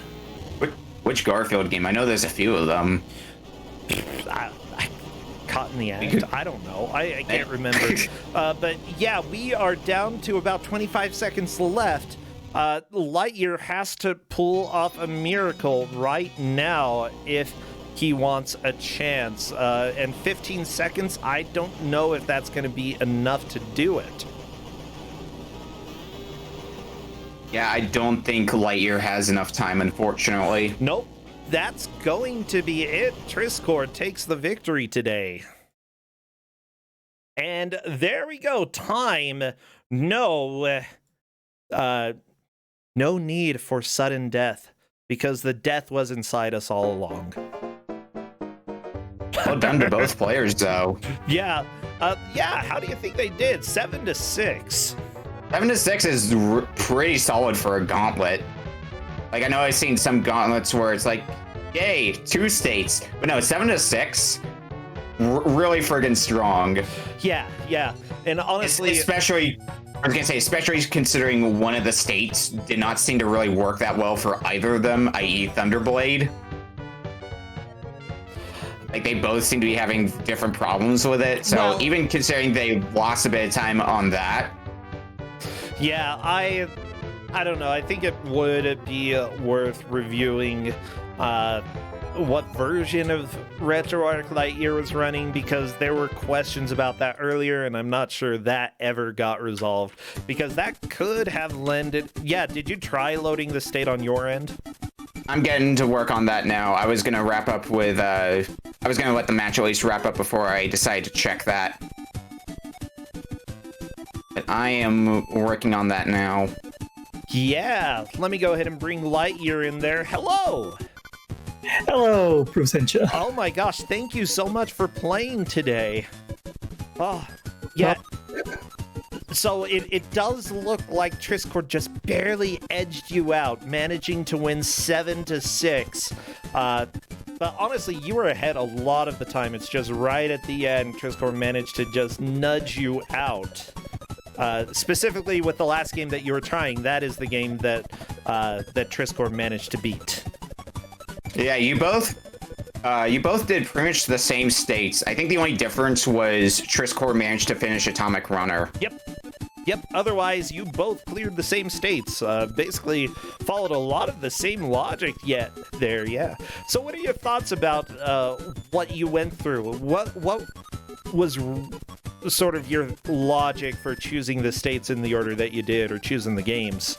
Which Garfield game? I know there's a few of them. I caught in the act. I don't know. I can't remember. But yeah, we are down to about 25 seconds left. Lightyear has to pull off a miracle right now if he wants a chance. And 15 seconds, I don't know if that's going to be enough to do it. Yeah, I don't think Lightyear has enough time, unfortunately. Nope. That's going to be it. Triscore takes the victory today. And there we go. Time. No need for sudden death, because the death was inside us all along. Well done to both players, though. Yeah. How do you think they did? 7-6. 7-6 is pretty solid for a gauntlet. Like, I know I've seen some gauntlets where it's like, yay, 2 states. But no, 7-6, really friggin' strong. Yeah. And honestly... Especially considering one of the states did not seem to really work that well for either of them, i.e. Thunderblade. Like, they both seem to be having different problems with it. So even considering they lost a bit of time on that. Yeah, I don't know. I think it would be worth reviewing what version of RetroArch Lightyear was running, because there were questions about that earlier, and I'm not sure that ever got resolved, because that could have lended... Yeah, did you try loading the state on your end? I'm getting to work on that now. I was going to wrap up with... I was going to let the match at least wrap up before I decide to check that. But I am working on that now. Yeah, let me go ahead and bring Lightyear in there. Hello! Hello, Ku5ogrande. Oh my gosh, thank you so much for playing today. Oh, yeah. So it does look like Triscore just barely edged you out, managing to win 7-6. But honestly, you were ahead a lot of the time. It's just right at the end, Triscore managed to just nudge you out. Specifically with the last game that you were trying, that is the game that that Triscore managed to beat. Yeah, you both did pretty much the same states. I think the only difference was Triscore managed to finish Atomic Runner. Yep, otherwise you both cleared the same states. Basically followed a lot of the same logic yet there, yeah. So what are your thoughts about what you went through? What was sort of your logic for choosing the states in the order that you did, or choosing the games?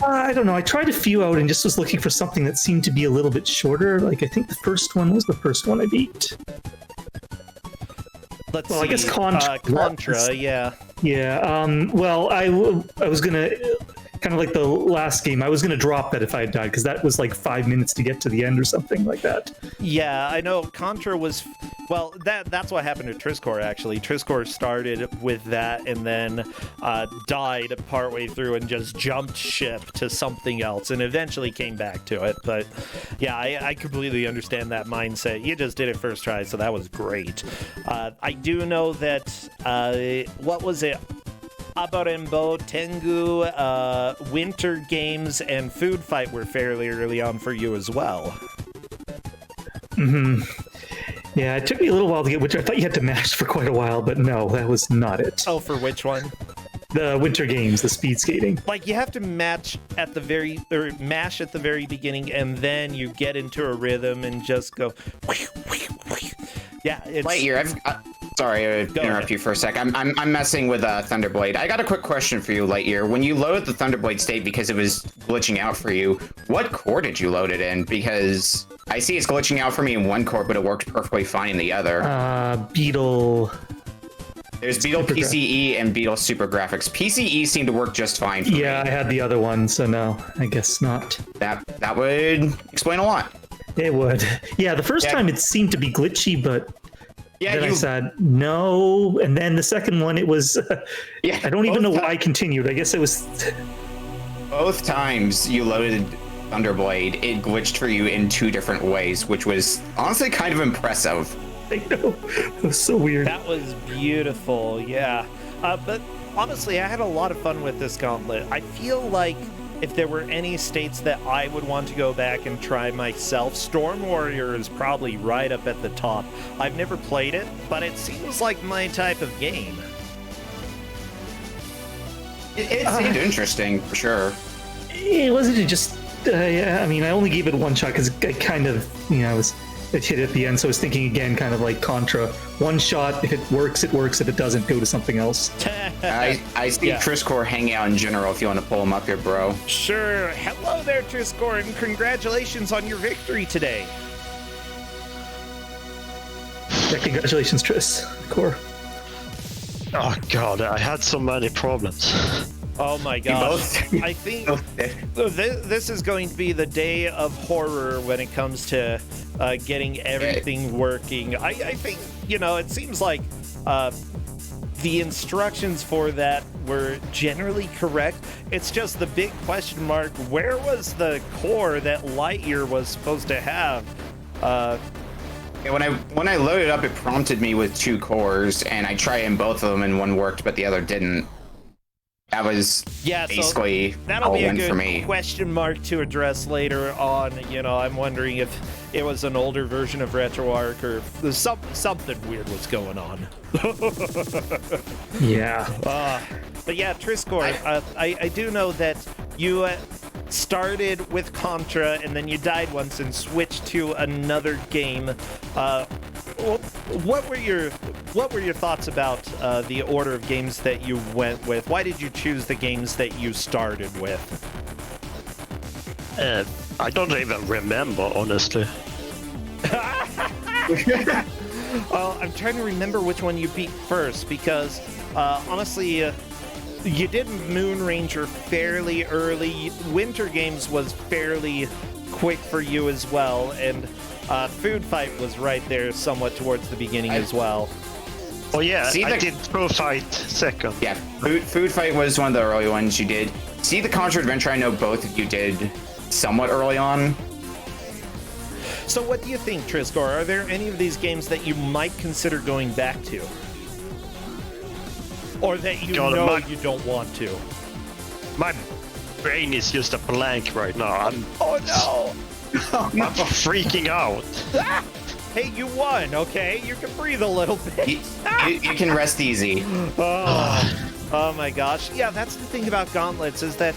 I don't know. I tried a few out and just was looking for something that seemed to be a little bit shorter. Like, I think the first one was the first one I beat. Let's Well, see. I guess Contra. Yeah. Yeah. Well, I was going to, kind of like the last game, I was going to drop that if I had died, because that was like 5 minutes to get to the end or something like that. Yeah, I know. Contra was... Well, that's what happened to Triscore, actually. Triscore started with that and then died partway through and just jumped ship to something else and eventually came back to it. But yeah, I completely understand that mindset. You just did it first try, so that was great. I do know that... what was it? Abarembo, Tengu, Winter Games, and Food Fight were fairly early on for you as well. Mm-hmm. Yeah, it took me a little while to get Winter. I thought you had to mash for quite a while, but no, that was not it. Oh, for which one? The Winter Games, the speed skating. Like, you have to mash at the very beginning, and then you get into a rhythm and just go. Yeah, it's... Lightyear, sorry to interrupt you for a sec. I'm messing with Thunderblade. I got a quick question for you, Lightyear. When you loaded the Thunderblade state because it was glitching out for you, what core did you load it in? Because I see it's glitching out for me in one core, but it worked perfectly fine in the other. Beetle. There's Beetle PCE and Beetle Super Graphics. PCE seemed to work just fine for me. Yeah, I had the other one, so no, I guess not. That would explain a lot. It would. Yeah, the first time it seemed to be glitchy, but then I said no, and then the second one it was. Yeah, I don't even know why I continued. I guess it was. Both times you loaded Thunderblade, it glitched for you in two different ways, which was honestly kind of impressive. I know. It was so weird. That was beautiful, yeah. But honestly, I had a lot of fun with this Gauntlet. I feel like if there were any states that I would want to go back and try myself, Storm Warrior is probably right up at the top. I've never played it, but it seems like my type of game. It seemed interesting, for sure. It wasn't just... I mean, I only gave it one shot because I kind of, it hit at the end, so I was thinking again, kind of like Contra. One shot, if it works, it works. If it doesn't, go to something else. I see Triscore hanging out in general if you want to pull him up here, bro. Sure. Hello there, Triscore, and congratulations on your victory today. Yeah, congratulations, Core. Oh god, I had so many problems. Oh my gosh. I think this is going to be the day of horror when it comes to getting everything working. I think, it seems like the instructions for that were generally correct. It's just the big question mark, where was the core that Lightyear was supposed to have? When I loaded up, it prompted me with two cores, and I tried in both of them, and one worked, but the other didn't. That was basically that'll all be a went good for me. question mark to address later on. I'm wondering if it was an older version of RetroArch or if something weird was going on. Yeah. But yeah, Triscore, I do know that you started with Contra and then you died once and switched to another game. What were your thoughts about the order of games that you went with? Why did you choose the games that you started with? I don't even remember, honestly. Well, I'm trying to remember which one you beat first because honestly, you did Moon Ranger fairly early. Winter Games was fairly quick for you as well, and Food Fight was right there somewhat towards the beginning as well. Oh yeah, I did Food Fight second. Yeah, Food Fight was one of the early ones you did. See the Contra Adventure, I know both of you did somewhat early on. So what do you think, Triscor? Are there any of these games that you might consider going back to? Or that you you don't want to? My brain is just a blank right now. Oh no! I'm freaking out. Hey, you won, okay? You can breathe a little bit. You can rest easy. Oh my gosh. Yeah, that's the thing about Gauntlets is that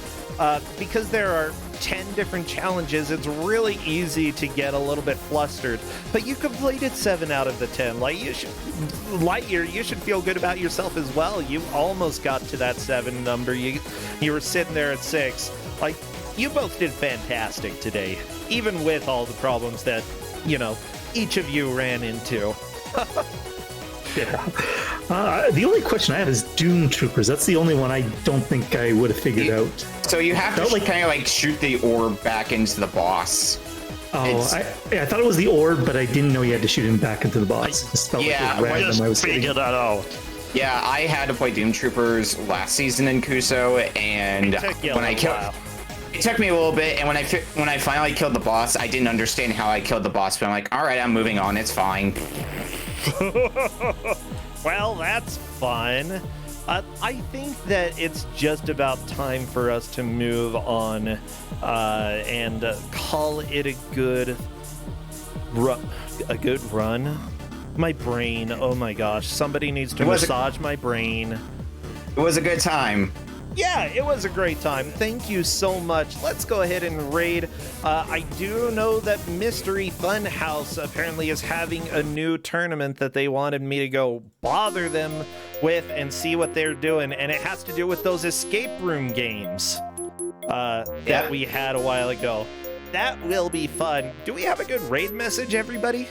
because there are 10 different challenges, it's really easy to get a little bit flustered. But you completed 7 out of the 10. Like, Lightyear, you should feel good about yourself as well. You almost got to that 7 number. You were sitting there at 6. Like, you both did fantastic today, even with all the problems that, each of you ran into. Yeah. The only question I have is Doom Troopers. That's the only one I don't think I would have figured out. So you have to kind of like shoot the orb back into the boss. Oh, I thought it was the orb, but I didn't know you had to shoot him back into the boss. It just felt like it was random. I was figure that out. Yeah, I had to play Doom Troopers last season in Ku5ogrande, and when I killed, it took me a little bit. And when I finally killed the boss, I didn't understand how I killed the boss. But I'm like, all right, I'm moving on. It's fine. Well, that's fun. I think that it's just about time for us to move on and call it a good run. My brain, oh my gosh, somebody needs to massage my brain. It was a good time. Yeah, it was a great time. Thank you so much. Let's go ahead and raid. I do know that Mystery Funhouse apparently is having a new tournament that they wanted me to go bother them with and see what they're doing. And it has to do with those escape room games that we had a while ago. That will be fun. Do we have a good raid message, everybody?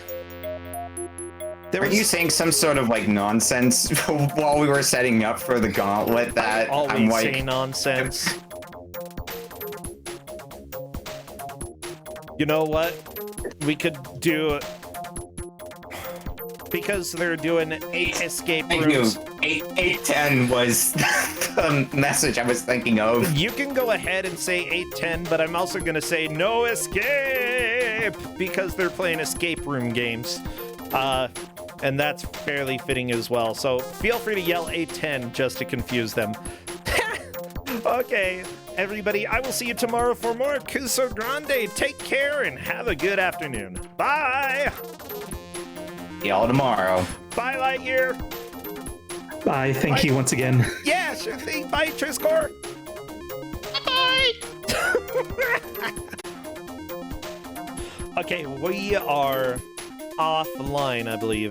Are you saying some sort of like nonsense while we were setting up for the gauntlet that I'm like say nonsense? You know what? We could do because they're doing 8 escape rooms. 810 was the message I was thinking of. You can go ahead and say 810, but I'm also gonna say no escape because they're playing escape room games. And that's fairly fitting as well. So feel free to yell 810 just to confuse them. Okay, everybody, I will see you tomorrow for more Ku5ogrande. Take care and have a good afternoon. Bye! See y'all tomorrow. Bye, Lightyear. Bye, thank you once again. Yeah, sure thing. Bye, Triscor. Bye! Okay, we are offline, I believe.